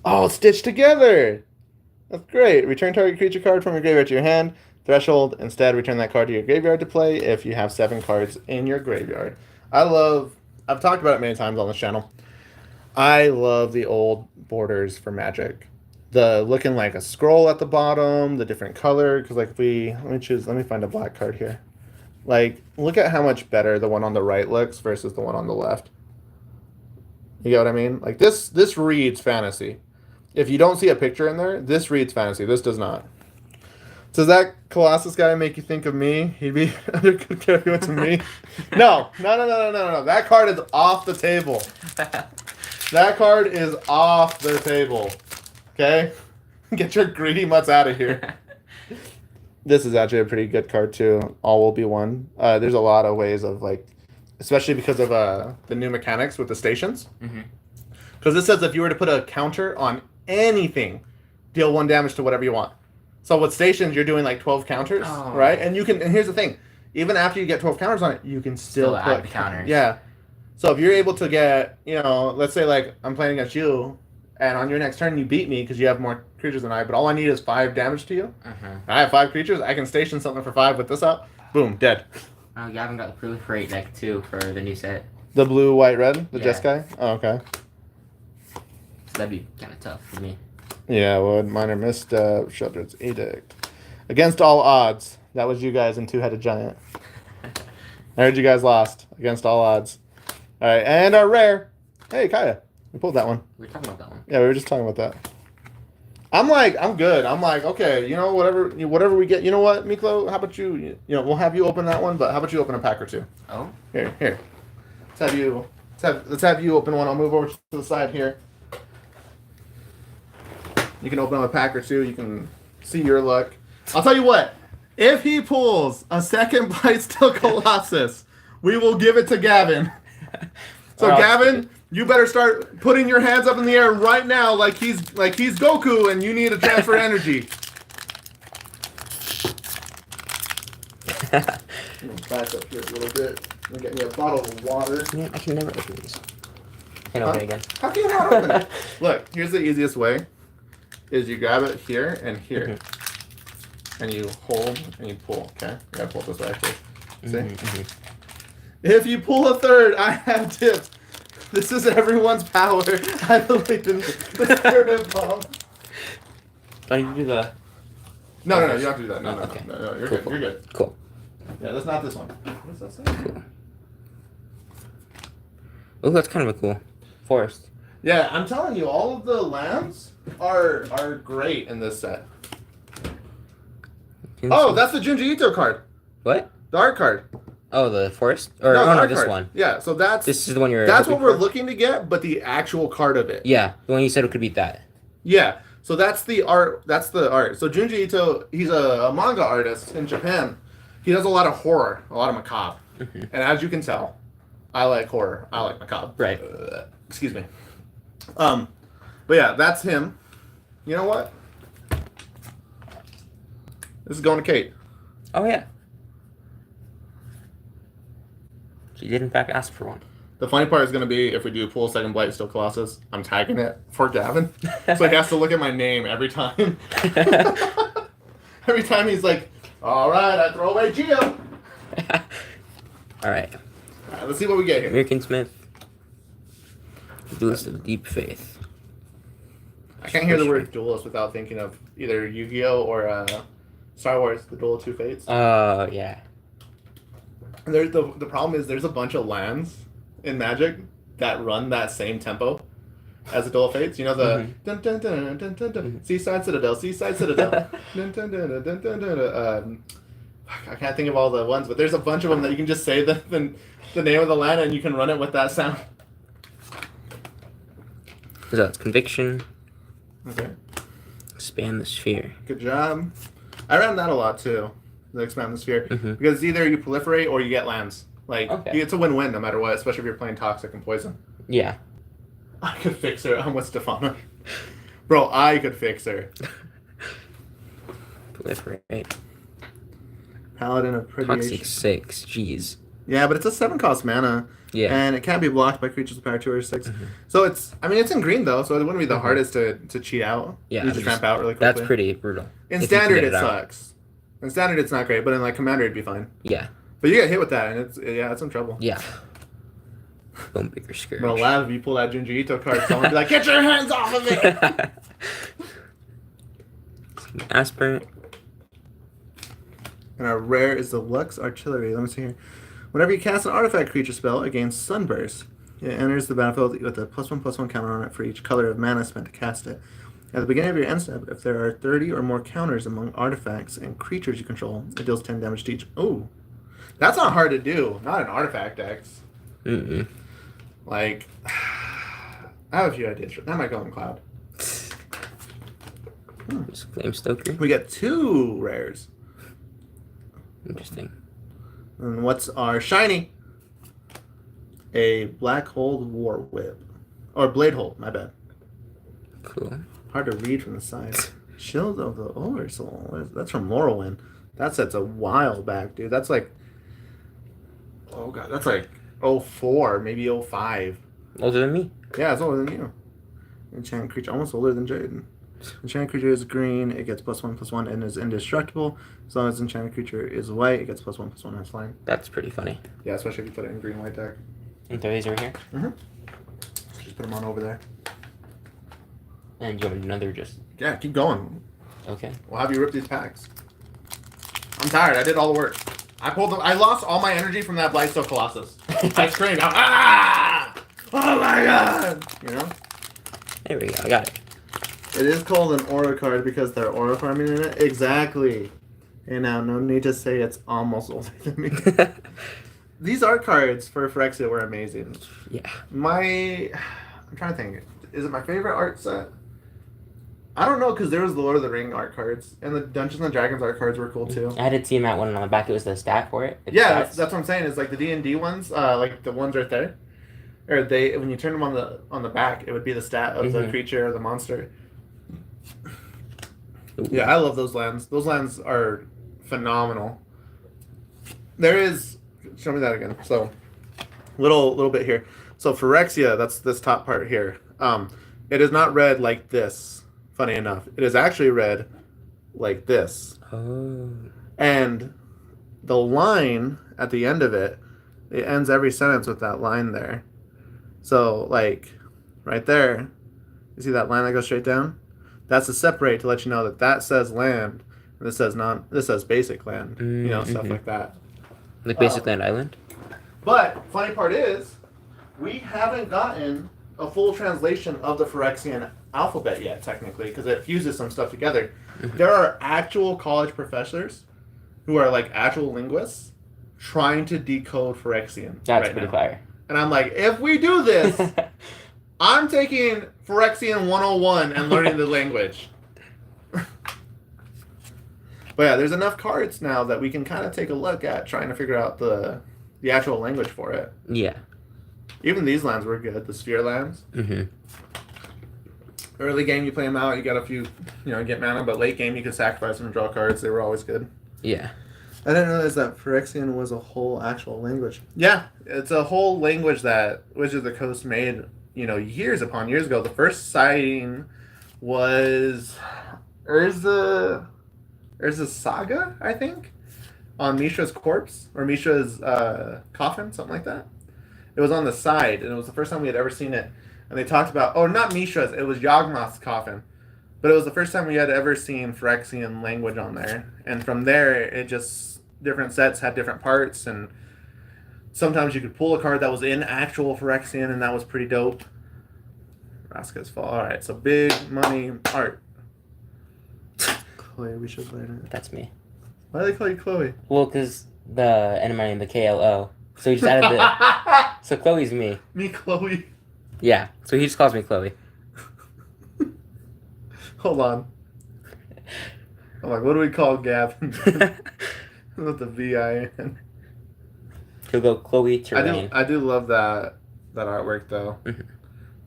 Speaker 1: Oh, stitched together. That's great. Return target creature card from your graveyard to your hand. Threshold. Instead, return that card to your graveyard to play if you have 7 cards in your graveyard. I've talked about it many times on this channel. I love the old borders for Magic. The looking like a scroll at the bottom, the different color. Because like let me find a black card here. Like, look at how much better the one on the right looks versus the one on the left. You get what I mean? Like this reads fantasy. If you don't see a picture in there, this reads fantasy. This does not. Does that Colossus guy make you think of me? He'd be under good care if he went to me. No. That card is off the table. That card is off the table. Okay? Get your greedy mutts out of here. This is actually a pretty good card too. All will be one. There's a lot of ways of like, especially because of the new mechanics with the stations. Because this says if you were to put a counter on anything, deal 1 damage to whatever you want. So with stations, you're doing like 12 counters, right? And you can. And here's the thing: even after you get 12 counters on it, you can still put
Speaker 2: add the counters.
Speaker 1: Yeah. So if you're able to get, let's say like I'm playing against you, and on your next turn you beat me because you have more creatures than I, but all I need is 5 damage to you. I have 5 creatures. I can station something for 5 with this up. Boom, dead.
Speaker 2: Oh, you haven't got the proliferate deck too for the new set.
Speaker 1: The blue, white, red, the Jeskai. Oh, okay.
Speaker 2: So that'd be kind of tough for me.
Speaker 1: Yeah, well, minor misstep, Shepherd's Edict. Against all odds. That was you guys in Two-Headed Giant. I heard you guys lost. Against all odds. Alright, and our rare. Hey, Kaya. We pulled that one.
Speaker 2: We were talking about that one.
Speaker 1: Yeah, we were just talking about that. I'm good. I'm like, okay, whatever we get. You know what, Miklo? How about we'll have you open that one, but how about you open a pack or 2?
Speaker 2: Oh?
Speaker 1: Here. Let's have you open one. I'll move over to the side here. You can open up a pack or 2. You can see your luck. I'll tell you what. If he pulls a second Blightsteel Colossus, we will give it to Gavin. So Gavin, you better start putting your hands up in the air right now, like he's Goku, and you need to transfer energy. I'm gonna back up here a little bit. I'm gonna get me a bottle of water.
Speaker 2: Man, I can never open these. Can't open it again.
Speaker 1: How can you not open it? Look, here's the easiest way. Is you grab it here and here. And you hold and you pull, okay? I gotta pull it this way actually. See? If you pull a third, I have tips. This is everyone's power. I believe in the spirit bomb.
Speaker 2: Don't you do the...
Speaker 1: No, you don't have to do that. No,
Speaker 2: okay.
Speaker 1: No, you're
Speaker 2: Cool,
Speaker 1: good.
Speaker 2: cool.
Speaker 1: You're good.
Speaker 2: Cool.
Speaker 1: Yeah, that's not this one. What does that say?
Speaker 2: Cool. Oh, that's kind of a cool forest.
Speaker 1: Yeah, I'm telling you, all of the lands are great in this set. Oh, that's the Junji Ito card.
Speaker 2: What?
Speaker 1: The art card.
Speaker 2: Oh, the forest? Or
Speaker 1: no,
Speaker 2: this
Speaker 1: card.
Speaker 2: one.
Speaker 1: Yeah, so
Speaker 2: This is the one you're.
Speaker 1: That's what we're looking to get, but the actual card of it.
Speaker 2: Yeah, the one you said could beat that.
Speaker 1: Yeah, so that's the art. That's the art. So Junji Ito, he's a manga artist in Japan. He does a lot of horror, a lot of macabre, and as you can tell, I like horror. I like macabre.
Speaker 2: Right.
Speaker 1: Excuse me. But yeah, that's him. You know what? This is going to Kate.
Speaker 2: Oh yeah. She did in fact ask for one.
Speaker 1: The funny part is going to be if we do pull second Blightsteel Colossus, I'm tagging it for Gavin. So he has to look at my name every time. Every time he's like, all right, I throw away Geo.
Speaker 2: All right.
Speaker 1: Let's see what we get here.
Speaker 2: American Smith. Duelist of Deep Faith.
Speaker 1: I can't hear the word duelist without thinking of either Yu-Gi-Oh! Or Star Wars, the Duel of Two Fates.
Speaker 2: Oh, yeah.
Speaker 1: And the problem is there's a bunch of lands in Magic that run that same tempo as the Duel of Fates. You know the dun, dun, dun, dun, dun, dun, Seaside Citadel, Seaside Citadel. Dun, dun, dun, dun, dun, dun, dun, I can't think of all the ones, but there's a bunch of them that you can just say the name of the land and you can run it with that sound.
Speaker 2: So that's Conviction.
Speaker 1: Okay.
Speaker 2: Expand the Sphere.
Speaker 1: Good job. I ran that a lot too. The Expand the Sphere. Because either you proliferate or you get lands. Like, it's a win-win no matter what, especially if you're playing Toxic and Poison.
Speaker 2: Yeah.
Speaker 1: I could fix her. I'm with Stefana. Bro, I could fix her.
Speaker 2: Proliferate.
Speaker 1: Paladin of Prediation.
Speaker 2: Toxic 6. Jeez.
Speaker 1: Yeah, but it's a 7-cost mana.
Speaker 2: Yeah.
Speaker 1: And it can't be blocked by creatures with power 2 or 6. So it's in green though, so it wouldn't be the hardest to cheat out.
Speaker 2: Yeah.
Speaker 1: You just tramp out really quickly.
Speaker 2: That's pretty brutal.
Speaker 1: In Standard it sucks. In Standard it's not great, but in like Commander it'd be fine.
Speaker 2: Yeah.
Speaker 1: But you get hit with that and it's in trouble.
Speaker 2: Yeah. Bone Bigger Scourge.
Speaker 1: But I'll laugh if you pull that Junji Ito card, someone be like, get your hands off of it!
Speaker 2: Aspirant.
Speaker 1: And our rare is the Lux Artillery. Let me see here. Whenever you cast an artifact creature spell against Sunburst, it enters the battlefield with a +1/+1 counter on it for each color of mana spent to cast it. At the beginning of your end step, if there are 30 or more counters among artifacts and creatures you control, it deals 10 damage to each. Oh, that's not hard to do. Not an artifact X.
Speaker 3: Mm-mm.
Speaker 1: Like, I have a few ideas. That might go in Cloud.
Speaker 3: It's Flame Stoker.
Speaker 1: We get 2 rares.
Speaker 3: Interesting.
Speaker 1: And what's our shiny? A Black Hole War Whip. Or Blade Hole, my bad.
Speaker 3: Cool.
Speaker 1: Hard to read from the side. Shield of the Oversoul. That's from Morrowind. That set's a while back, dude. That's like... Oh, God. That's like 04, maybe 05.
Speaker 3: Older than me.
Speaker 1: Yeah, it's older than you. Enchanted creature. Almost older than Jaden. Enchanted creature is green. It gets +1/+1 and is indestructible. As long as enchanted creature is white, it gets +1/+1 and flying.
Speaker 3: That's pretty funny.
Speaker 1: Yeah, especially if you put it in green-white deck.
Speaker 3: And throw these over here.
Speaker 1: Mm-hmm. Just put them on over there.
Speaker 3: And you have another just...
Speaker 1: Yeah, keep going.
Speaker 3: Okay.
Speaker 1: We'll have you rip these packs. I'm tired. I did all the work. I pulled them. I lost all my energy from that Blightstone Colossus. I screamed out, ah! Oh my god! You know?
Speaker 3: There we go. I got it.
Speaker 1: It is called an aura card because they're aura farming in it. Exactly. And now, no need to say it's almost older than me. These art cards for Phyrexia were amazing.
Speaker 3: Yeah.
Speaker 1: I'm trying to think. Is it my favorite art set? I don't know, because there was the Lord of the Ring art cards, and the Dungeons and Dragons art cards were cool too.
Speaker 3: I had a team at one on the back. It was the stat for it.
Speaker 1: Yeah, that's what I'm saying. Is like the D&D ones, like the ones right there, or they when you turn them on the back, it would be the stat of the creature or the monster.
Speaker 3: Ooh.
Speaker 1: Yeah, I love those lands. Those lands are phenomenal. There is, show me that again. So, little bit here. So Phyrexia, that's this top part here. It is not read like this. Funny enough, it is actually read like this.
Speaker 3: Oh.
Speaker 1: And the line at the end of it, it ends every sentence with that line there. So, like, right there, you see that line that goes straight down? That's a separate to let you know that that says land, and this says basic land. You know, stuff like that.
Speaker 3: Like basic land island?
Speaker 1: But, funny part is, we haven't gotten a full translation of the Phyrexian alphabet yet, technically, because it fuses some stuff together. There are actual college professors who are like actual linguists trying to decode Phyrexian.
Speaker 3: That's
Speaker 1: right
Speaker 3: pretty
Speaker 1: now.
Speaker 3: fire.
Speaker 1: And I'm like, if we do this, I'm taking Phyrexian 101 and learning the language. But yeah, there's enough cards now that we can kind of take a look at trying to figure out the actual language for it.
Speaker 3: Yeah.
Speaker 1: Even these lands were good, the sphere lands.
Speaker 3: Mm-hmm.
Speaker 1: Early game, you play them out, you got a few, get mana, but late game, you could sacrifice them and draw cards. They were always good.
Speaker 3: Yeah.
Speaker 1: I didn't realize that Phyrexian was a whole actual language. Yeah, it's a whole language that Wizards of the Coast made, years upon years ago. The first sighting was Urza Saga, I think, on Mishra's corpse, or Mishra's coffin, something like that. It was on the side, and it was the first time we had ever seen it. And they talked about, not Mishra's, it was Yawgmoth's coffin. But it was the first time we had ever seen Phyrexian language on there. And from there, it just, different sets had different parts, and sometimes you could pull a card that was in actual Phyrexian, and that was pretty dope. Raska's Fall. Alright, so big money art. Chloe, we should learn it.
Speaker 3: That's me.
Speaker 1: Why do they call you Chloe?
Speaker 3: Well, because the enemy the KLO. So he just added the... So Chloe's me.
Speaker 1: Me, Chloe.
Speaker 3: Yeah, so he just calls me Chloe.
Speaker 1: Hold on. I'm like, what do we call Gavin? With the V-I-N.
Speaker 3: He'll go Chloe Terrain.
Speaker 1: I do love that artwork, though.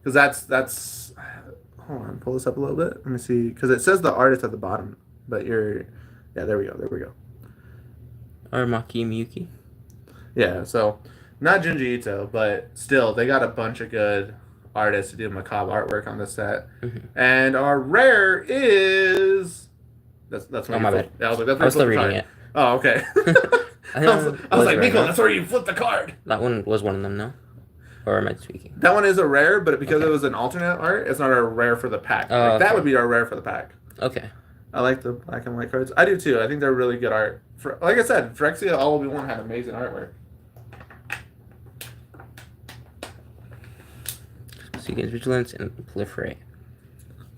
Speaker 1: Because that's... Hold on, pull this up a little bit. Let me see. Because it says the artist at the bottom. But you're... Yeah, there we go.
Speaker 3: Armaki Miyuki.
Speaker 1: Yeah, so... Not Junji Ito, but still, they got a bunch of good artists to do macabre artwork on this set. And our rare is... That's
Speaker 3: my bad.
Speaker 1: Yeah, I was
Speaker 3: still reading it.
Speaker 1: Oh, okay. I was like, Nico, that's where you flip the card.
Speaker 3: That one was one of them, no? Or am I speaking?
Speaker 1: That one is a rare, but because it was an alternate art, it's not a rare for the pack.
Speaker 3: Oh,
Speaker 1: That would be our rare for the pack.
Speaker 3: Okay.
Speaker 1: I like the black and white cards. I do too. I think they're really good art. Like I said, Phyrexia All Will Be One had amazing artwork.
Speaker 3: So you gain vigilance and proliferate.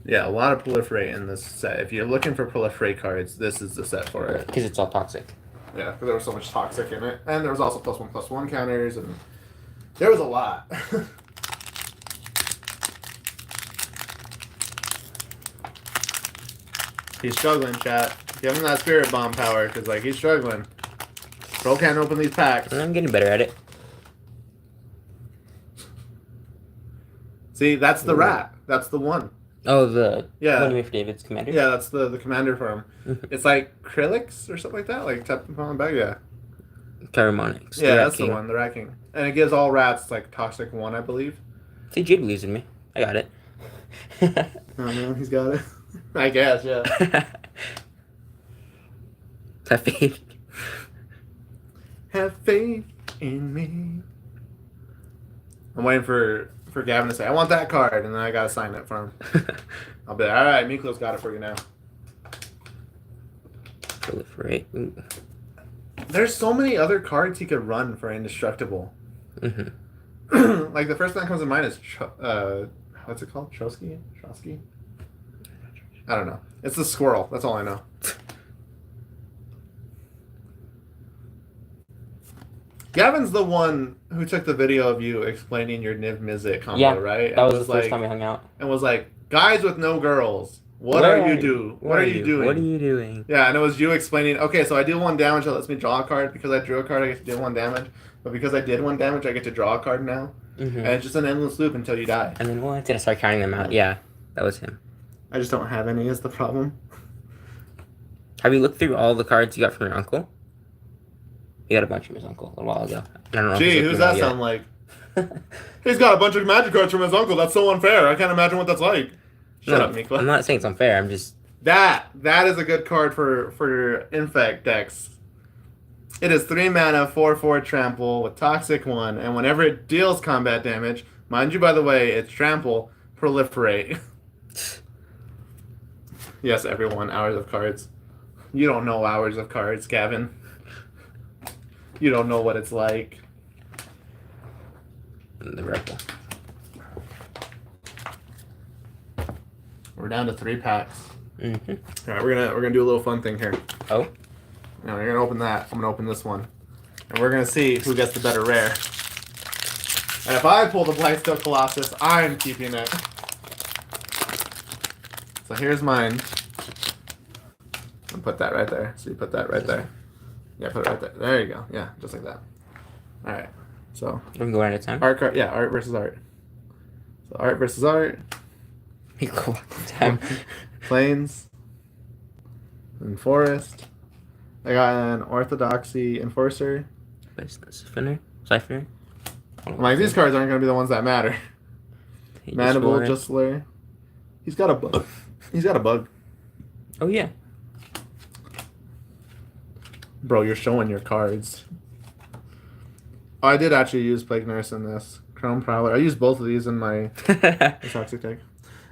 Speaker 1: Yeah, a lot of proliferate in this set. If you're looking for proliferate cards, this is the set for it.
Speaker 3: Because it's all toxic.
Speaker 1: Yeah, because there was so much toxic in it. And there was also +1/+1 counters, and there was a lot. He's struggling, chat. Give him that spirit bomb power, because, like, he's struggling. Bro can't open these packs.
Speaker 3: I'm getting better at it.
Speaker 1: See, that's the rat. That's the one.
Speaker 3: Oh, the
Speaker 1: Yeah.
Speaker 3: one you made for David's commander?
Speaker 1: Yeah, that's the commander for him. It's like Krillix or something like that. Like, tap them on the back, yeah.
Speaker 3: Chiromonics.
Speaker 1: Yeah, that's the one, the Rat King. And it gives all rats, like, Toxic 1, I believe.
Speaker 3: See, Jade believes in me. I got it.
Speaker 1: Oh, no, he's got it. I guess, yeah.
Speaker 3: Have faith.
Speaker 1: Have faith in me. I'm waiting for Gavin to say, I want that card, and then I gotta sign it for him. I'll be like, alright, Miklo's got it for you now.
Speaker 3: Proliferate. Ooh.
Speaker 1: There's so many other cards he could run for Indestructible.
Speaker 3: Mm-hmm.
Speaker 1: Like, the first thing that comes to mind is, what's it called? Trotsky? I don't know. It's the squirrel. That's all I know. Gavin's the one who took the video of you explaining your Niv Mizzet combo,
Speaker 3: Yeah,
Speaker 1: right?
Speaker 3: That
Speaker 1: And
Speaker 3: was the first time we hung out.
Speaker 1: And was like, guys with no girls, what are you doing? What are you doing?
Speaker 3: What are you doing?
Speaker 1: Yeah, and it was you explaining, okay, so I deal 1 damage, that lets me draw a card. Because I drew a card, I get to deal 1 damage. But because I did 1 damage, I get to draw a card now.
Speaker 3: Mm-hmm.
Speaker 1: And it's just an endless loop until you die.
Speaker 3: And then what? Did I start counting them out? Yeah, that was him.
Speaker 1: I just don't have any is the problem.
Speaker 3: Have you looked through all the cards you got from your uncle? He got a bunch from his uncle a while ago. I don't know. if
Speaker 1: Gee,
Speaker 3: he's
Speaker 1: who's
Speaker 3: looking
Speaker 1: that
Speaker 3: at
Speaker 1: sound like? He's got a bunch of magic cards from his uncle. That's so unfair. I can't imagine what that's like. Shut up, Mikla.
Speaker 3: I'm not saying it's unfair. I'm just...
Speaker 1: That is a good card for Infect decks. It is 3 mana, 4/4 trample with Toxic 1, and whenever it deals combat damage, mind you, by the way, it's trample, proliferate. Yes, everyone, hours of cards. You don't know hours of cards, Gavin. You don't know what it's like.
Speaker 3: The rebel.
Speaker 1: We're down to 3 packs.
Speaker 3: Mm-hmm.
Speaker 1: All right, we're gonna do a little fun thing here.
Speaker 3: Oh?
Speaker 1: Now you're gonna open that. I'm gonna open this one, and we're gonna see who gets the better rare. And if I pull the Blightsteel Colossus, I'm keeping it. So here's mine. I'll put that right there. So you put that right there. Yeah, put it right there. There you go. Yeah, just like that. All right. So
Speaker 3: We can go one at a time?
Speaker 1: art card. Yeah, art versus art. So art versus art.
Speaker 3: We can go one at a time.
Speaker 1: Plains. And forest. I got an Orthodoxy Enforcer.
Speaker 3: Siphoner?
Speaker 1: I'm like, these cards aren't going to be the ones that matter. Mandible, Justler. He's got a bug. He's got a bug.
Speaker 3: Oh, yeah.
Speaker 1: Bro, you're showing your cards. Oh, I did actually use Plague Nurse in this. Chrome Prowler. I used both of these in my Toxic deck.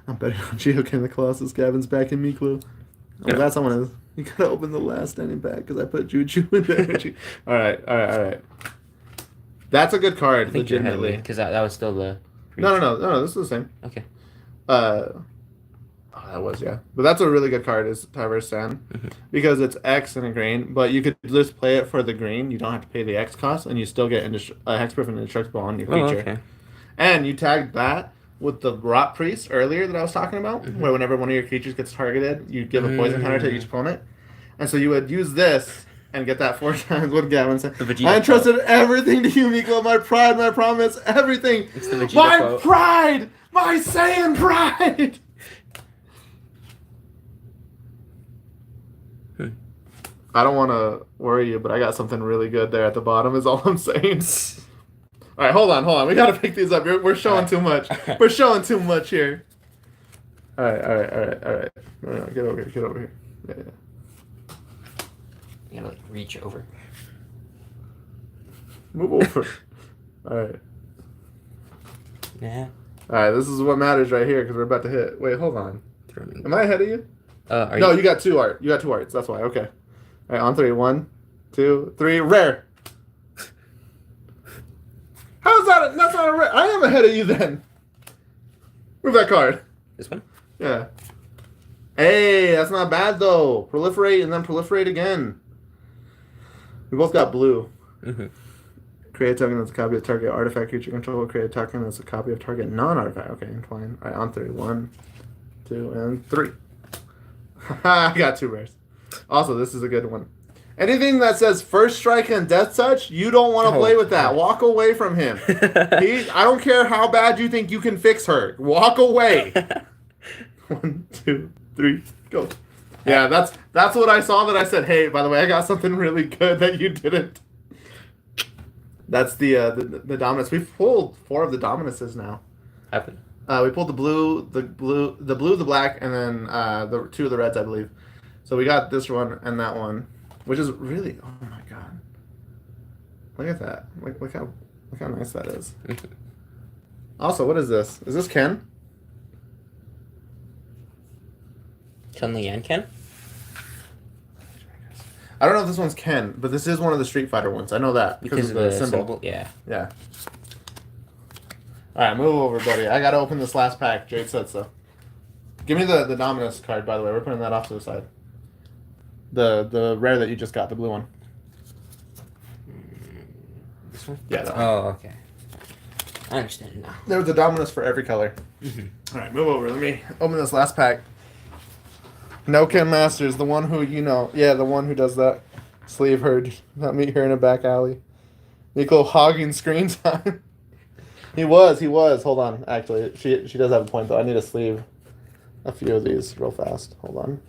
Speaker 1: I'm betting on Geokin the Colossus. Gavin's back in Miklu. I'm glad someone is. You gotta open the last standing pack because I put Juju in there. Alright. That's a good card, legitimately.
Speaker 3: Because that was still the...
Speaker 1: No, this is the same.
Speaker 3: Okay.
Speaker 1: That was, yeah. But that's a really good card, is Tyverse Sand. Because it's X and a green, but you could just play it for the green. You don't have to pay the X cost, and you still get Hexproof and Indestructible on your creature.
Speaker 3: Oh, okay.
Speaker 1: And you tagged that with the Rot Priest earlier that I was talking about, where whenever one of your creatures gets targeted, you give a poison counter to each opponent. And so you would use this and get that 4 times what Gavin said. I entrusted everything to you, Miko. My pride, my promise, everything.
Speaker 3: It's the Vegeta
Speaker 1: my
Speaker 3: quote.
Speaker 1: pride! My Saiyan pride! I don't want to worry you, but I got something really good there at the bottom is all I'm saying. All right, hold on. We got to pick these up. We're showing too much. We're showing too much here. All right. No, get over here. Yeah.
Speaker 3: You gotta, reach over.
Speaker 1: Move over. All right.
Speaker 3: Yeah.
Speaker 1: All right, this is what matters right here because we're about to hit. Wait, hold on. Am I ahead of you?
Speaker 3: No,
Speaker 1: you got 2 art. You got 2 arts. That's why. Okay. All right, on 3. 1, 2, 3. Rare. How is that? That's not a rare. I am ahead of you then. Move that card.
Speaker 3: This one?
Speaker 1: Yeah. Hey, that's not bad though. Proliferate and then proliferate again. We both got blue.
Speaker 3: Mm-hmm.
Speaker 1: Create a token that's a copy of target artifact creature control. Create a token that's a copy of target non-artifact. Okay, fine. All right, on 3. 1, 2, and 3. I got 2 rares. Also, this is a good one. Anything that says first strike and death touch, you don't want to play with that. Walk away from him. I don't care how bad you think you can fix her. Walk away. 1, 2, 3, go. Yeah, that's what I saw that I said, hey, by the way, I got something really good that you didn't. That's the Dominus. We've pulled 4 of the Dominuses now.
Speaker 3: Happened.
Speaker 1: We pulled the blue, the black, and then the 2 of the reds, I believe. So we got this one and that one, which is really, oh my god, look at that! Look how nice that is. Also, what is this? Is this Ken?
Speaker 3: Chun-Li and Ken?
Speaker 1: I don't know if this one's Ken, but this is one of the Street Fighter ones. I know that because of the symbol.
Speaker 3: Yeah.
Speaker 1: Yeah. All right, move over, buddy. I gotta open this last pack. Jade said so. Give me the Dominus card, by the way. We're putting that off to the side. The rare that you just got, the blue one.
Speaker 3: This one?
Speaker 1: Yeah. That one.
Speaker 3: Oh, okay. I understand now.
Speaker 1: There was a Dominus for every color. All right, move over. Let me open this last pack. No Ken Masters, the one who the one who does that sleeve herd. Not meet here in a back alley. Nico hogging screen time. He was. Hold on. Actually, she does have a point though. I need to sleeve a few of these real fast. Hold on.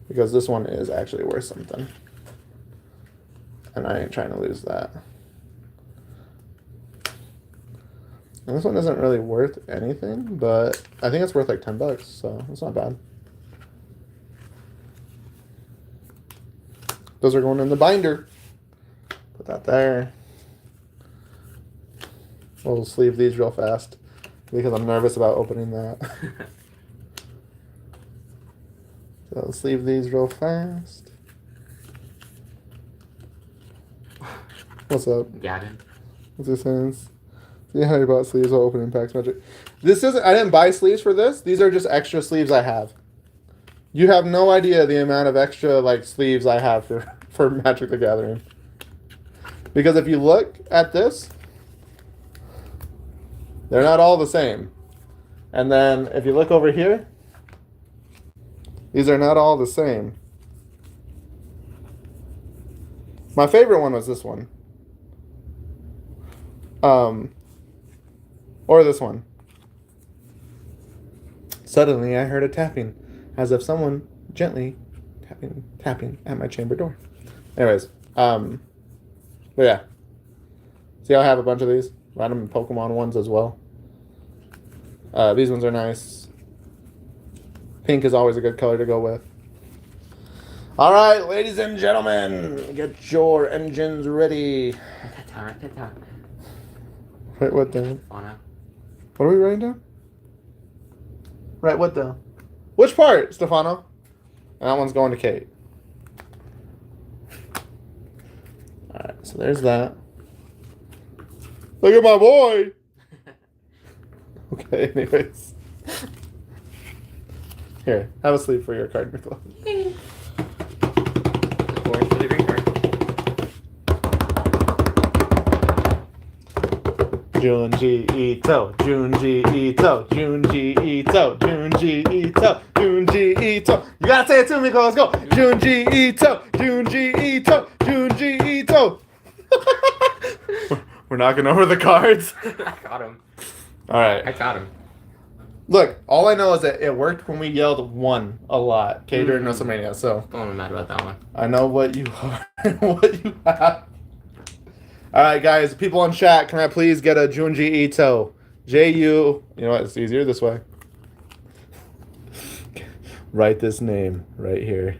Speaker 1: Because this one is actually worth something. And I ain't trying to lose that. And this one isn't really worth anything, but I think it's worth like $10, so it's not bad. Those are going in the binder. Put that there. We'll sleeve these real fast because I'm nervous about opening that. So I'll sleeve these real fast. What's up?
Speaker 2: Gavin.
Speaker 1: What's this sense? See how you bought sleeves while opening packs magic. This isn't. I didn't buy sleeves for this. These are just extra sleeves I have. You have no idea the amount of extra sleeves I have for Magic the Gathering. Because if you look at this, they're not all the same. And then if you look over here, these are not all the same. My favorite one was this one. Or this one. Suddenly I heard a tapping, as if someone gently tapping at my chamber door. Anyways, but yeah. See how I have a bunch of these? Random Pokemon ones as well. These ones are nice. Pink is always a good color to go with. All right, ladies and gentlemen, get your engines ready.
Speaker 2: Write that down.
Speaker 1: Write what down?
Speaker 2: Oh, no.
Speaker 1: What are we writing down? Write what down? Which part, Stefano? And that one's going to Kate. All right, so there's that. Look at my boy. Okay, anyways. Here, have a sleeve for your card, Nicola.
Speaker 3: Forward for the green card.
Speaker 1: Junji Ito, Junji Ito, Junji Ito, Junji Ito, Junji Ito. You gotta say it to me, Nicola. Let's go. Junji Ito, Junji Ito, Junji Ito. We're knocking over the cards.
Speaker 3: I got him.
Speaker 1: All right.
Speaker 3: I got him.
Speaker 1: Look, all I know is that it worked when we yelled one a lot, okay, during WrestleMania. So
Speaker 2: Don't be mad about that one.
Speaker 1: I know what you are and what you have. All right, guys, people in chat, can I please get a Junji Ito? J-U. You know what? It's easier this way. Write this name right here.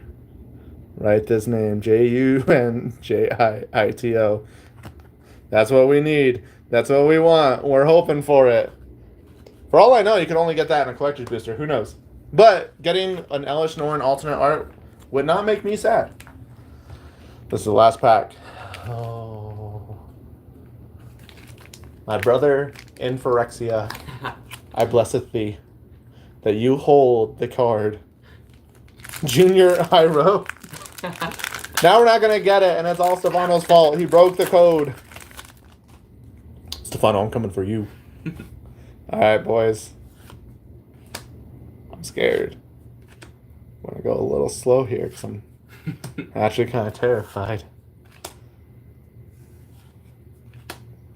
Speaker 1: Write this name. Junjito. That's what we need. That's what we want. We're hoping for it. For all I know, you can only get that in a collector's booster. Who knows? But getting an Elish Norn alternate art would not make me sad. This is the last pack. Oh. My brother in Phyrexia. I blesseth thee that you hold the card. Junior Iroh. Now we're not going to get it, and it's all Stefano's fault. He broke the code. Stefano, I'm coming for you. Alright, boys. I'm scared. I'm going to go a little slow here because I'm actually kind of terrified.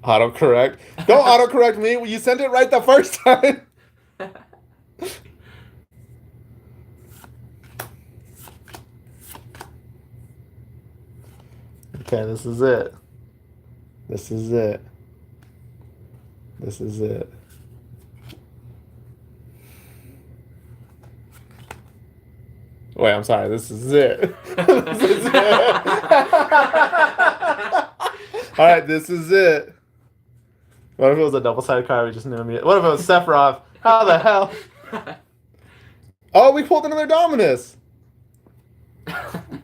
Speaker 1: Autocorrect. Don't autocorrect me. You sent it right the first time. Okay, this is it. This is it. This is it. Wait, I'm sorry. This is it. This is it. All right, this is it. What if it was a double-sided card? We just knew immediately. What if it was Sephiroth? How the hell? Oh, we pulled another Dominus.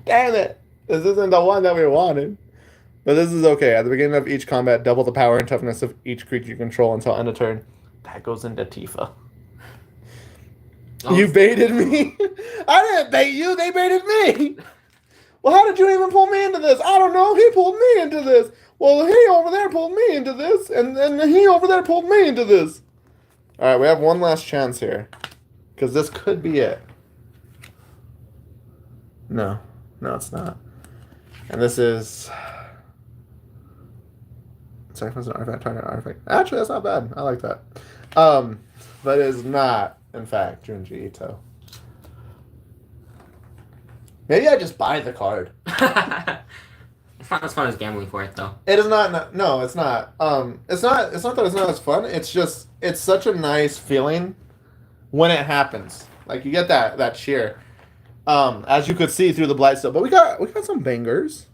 Speaker 1: Damn it. This isn't the one that we wanted. But this is okay. At the beginning of each combat, double the power and toughness of each creature you control until end of turn. That goes into Tifa. Oh. You baited me? I didn't bait you. They baited me. Well, how did you even pull me into this? I don't know. He pulled me into this. Well, he over there pulled me into this. And then he over there pulled me into this. All right, we have one last chance here. Because this could be it. No. No, it's not. And this is... Sacrifice an artifact, target artifact. Actually, that's not bad. I like that. But it is not, in fact, Junji Ito. Maybe I just buy the card.
Speaker 2: It's not as fun as gambling for it, though.
Speaker 1: It is not. No, it's not. It's not that it's not as fun. It's just it's such a nice feeling when it happens. Like you get that cheer. As you could see through the blight stuff. But we got some bangers.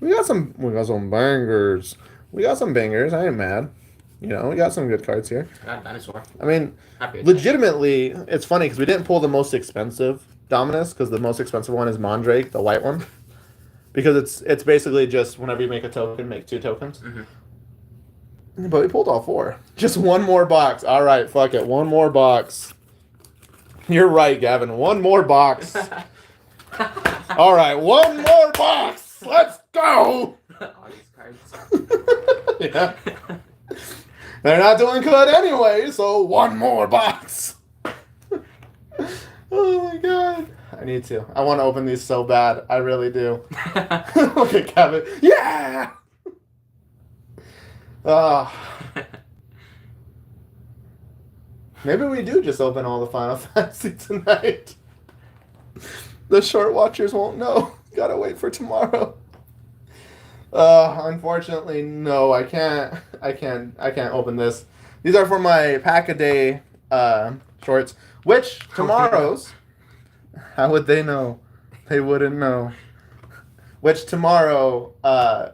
Speaker 1: We got some bangers. We got some bangers. I ain't mad. You know, we got some good cards here.
Speaker 2: I got a dinosaur.
Speaker 1: I mean, legitimately, it's funny because we didn't pull the most expensive Dominus because the most expensive one is Mondrake, the white one. Because it's basically just whenever you make a token, make 2 tokens. Mm-hmm. But we pulled all 4. Just one more box. All right, fuck it. One more box. You're right, Gavin. One more box. All right, one more box. Let's go.
Speaker 2: All these cards.
Speaker 1: Yeah. They're not doing good anyway, so one more box. Oh my god. I need to. I want to open these so bad. I really do. Look at Kevin. Yeah! Maybe we do just open all the Final Fantasy tonight. The short watchers won't know. Gotta wait for tomorrow. Unfortunately, no, I can't open this. These are for my pack-a-day shorts, which tomorrow's... How would they know? They wouldn't know. Which tomorrow,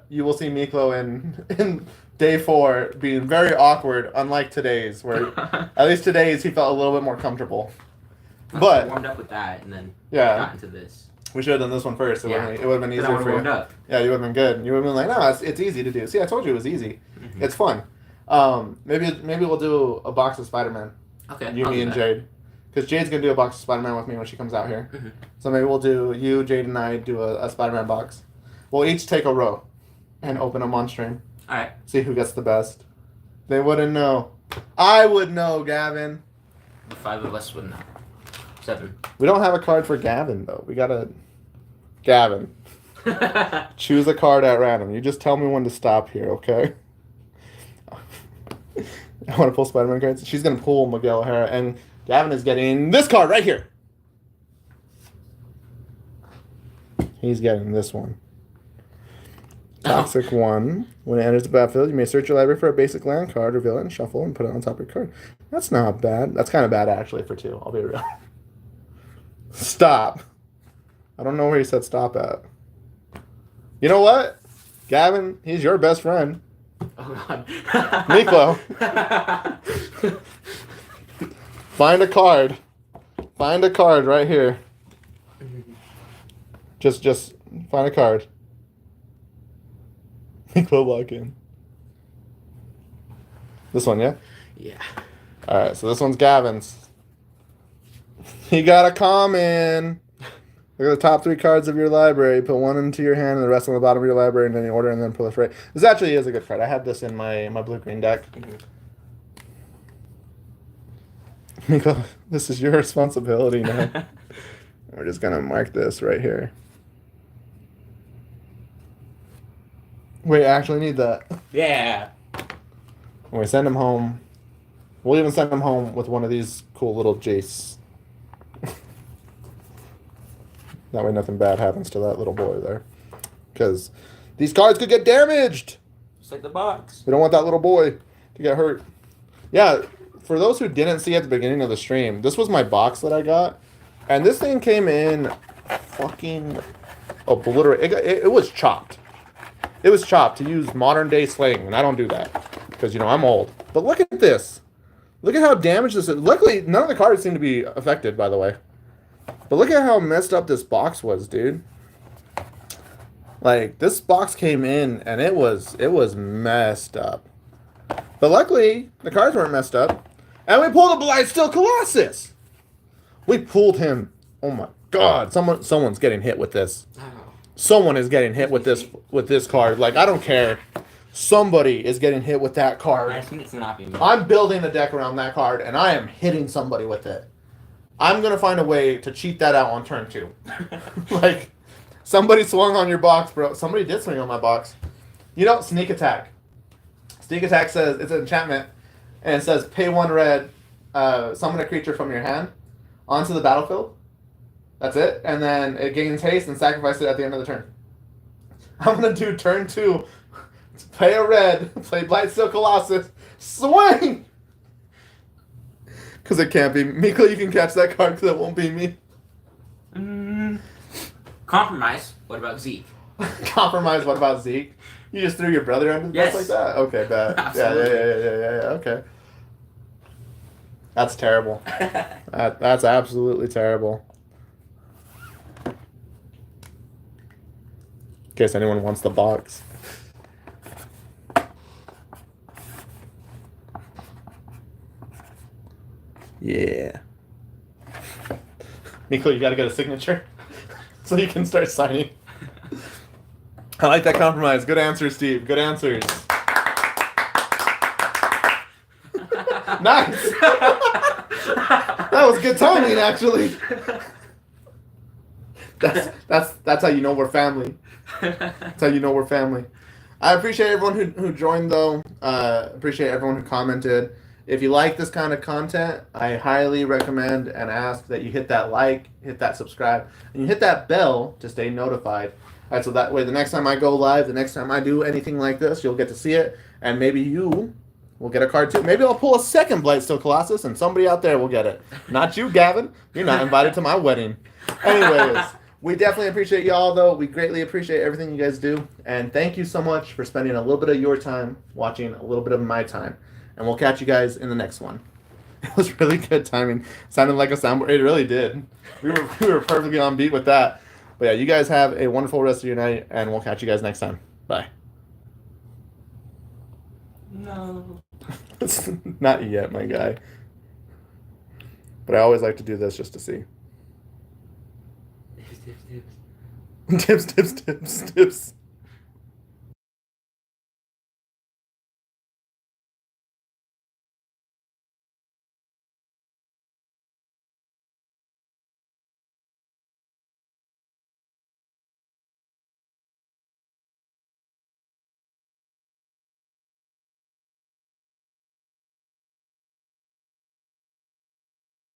Speaker 1: you will see Miklo in day 4 being very awkward, unlike today's, where at least today's he felt a little bit more comfortable. But
Speaker 2: warmed up with that and then
Speaker 1: got
Speaker 2: into this.
Speaker 1: We should have done this one first. It would have been easier for you.
Speaker 2: Up.
Speaker 1: Yeah, you would have been good. You would have been like, no, it's easy to do. See, I told you it was easy. Mm-hmm. It's fun. Maybe we'll do a box of Spider-Man.
Speaker 2: Okay.
Speaker 1: You, me, and Jade. Because Jade's going to do a box of Spider-Man with me when she comes out here. Mm-hmm. So maybe we'll do, you, Jade, and I do a Spider-Man box. We'll each take a row and open them on stream.
Speaker 2: Alright. See
Speaker 1: who gets the best. They wouldn't know. I would know, Gavin.
Speaker 2: The 5 of us would know. 7.
Speaker 1: We don't have a card for Gavin, though. We got to... Gavin. Choose a card at random. You just tell me when to stop here, okay? I want to pull Spider-Man cards. She's going to pull Miguel O'Hara, and Gavin is getting this card right here. He's getting this one. Toxic 1. When it enters the battlefield, you may search your library for a basic land card, reveal it, and shuffle, and put it on top of your card. That's not bad. That's kind of bad, actually, for 2. I'll be real. Stop. I don't know where he said stop at. You know what? Gavin, he's your best friend.
Speaker 2: Oh, God.
Speaker 1: Miklo. Find a card. Find a card right here. Just find a card. Miklo, lock in. This one, yeah?
Speaker 2: Yeah.
Speaker 1: Alright, so this one's Gavin's. He got a common. Look at the top 3 cards of your library. Put one into your hand and the rest on the bottom of your library in any order, and then proliferate. This actually is a good card. I had this in my blue-green deck. Miko, this is your responsibility now. We're just going to mark this right here. Wait, I actually need that.
Speaker 3: Yeah.
Speaker 1: When we send him home, we'll even send him home with one of these cool little Jace. That way nothing bad happens to that little boy there. Because these cards could get damaged.
Speaker 3: Just like the box.
Speaker 1: We don't want that little boy to get hurt. Yeah, for those who didn't see at the beginning of the stream, this was my box that I got. And this thing came in fucking obliterated. It was chopped. It was chopped to use modern day slang, and I don't do that. Because, I'm old. But look at this. Look at how damaged this is. Luckily, none of the cards seem to be affected, by the way. But look at how messed up this box was, dude. Like, this box came in, and it was messed up. But luckily, the cards weren't messed up. And we pulled a Blightsteel Colossus! We pulled him. Oh my god. Someone's getting hit with this. Someone is getting hit with this card. Like, I don't care. Somebody is getting hit with that card.
Speaker 3: I think it's not me.
Speaker 1: I'm building a deck around that card, and I am hitting somebody with it. I'm going to find a way to cheat that out on turn 2. Like, somebody swung on your box, bro. Somebody did swing on my box. Sneak Attack. Sneak Attack says, it's an enchantment, and it says, pay 1 red, summon a creature from your hand onto the battlefield. That's it. And then it gains haste and sacrifice it at the end of the turn. I'm going to do turn 2, pay a red, play Blightsteel Colossus, swing! Because it can't be. Miko, you can catch that card because it won't be me.
Speaker 3: Compromise. What about Zeke?
Speaker 1: Compromise, what about Zeke? You just threw your brother under the bus like that? Okay, bad.
Speaker 3: Absolutely.
Speaker 1: Yeah, okay. That's terrible. That's absolutely terrible. In case anyone wants the box. Yeah. Miko, you gotta get a signature so you can start signing. I like that compromise. Good answers, Steve. Good answers. Nice. That was good timing, actually. That's how you know we're family. That's how you know we're family. I appreciate everyone who joined, though. Appreciate everyone who commented. If you like this kind of content, I highly recommend and ask that you hit that like, hit that subscribe, and you hit that bell to stay notified. All right, so that way the next time I go live, the next time I do anything like this, you'll get to see it, and maybe you will get a card too. Maybe I'll pull a second Blightsteel Colossus, and somebody out there will get it. Not you, Gavin. You're not invited to my wedding. Anyways, we definitely appreciate y'all, though. We greatly appreciate everything you guys do, and thank you so much for spending a little bit of your time watching a little bit of my time. And we'll catch you guys in the next one. It was really good timing. Sounded like a soundboard. It really did. We were perfectly on beat with that. But yeah, you guys have a wonderful rest of your night, and we'll catch you guys next time. Bye.
Speaker 3: No.
Speaker 1: Not yet, my guy. But I always like to do this just to see.
Speaker 3: Tips, tips, tips.
Speaker 1: Tips, tips, tips, tips.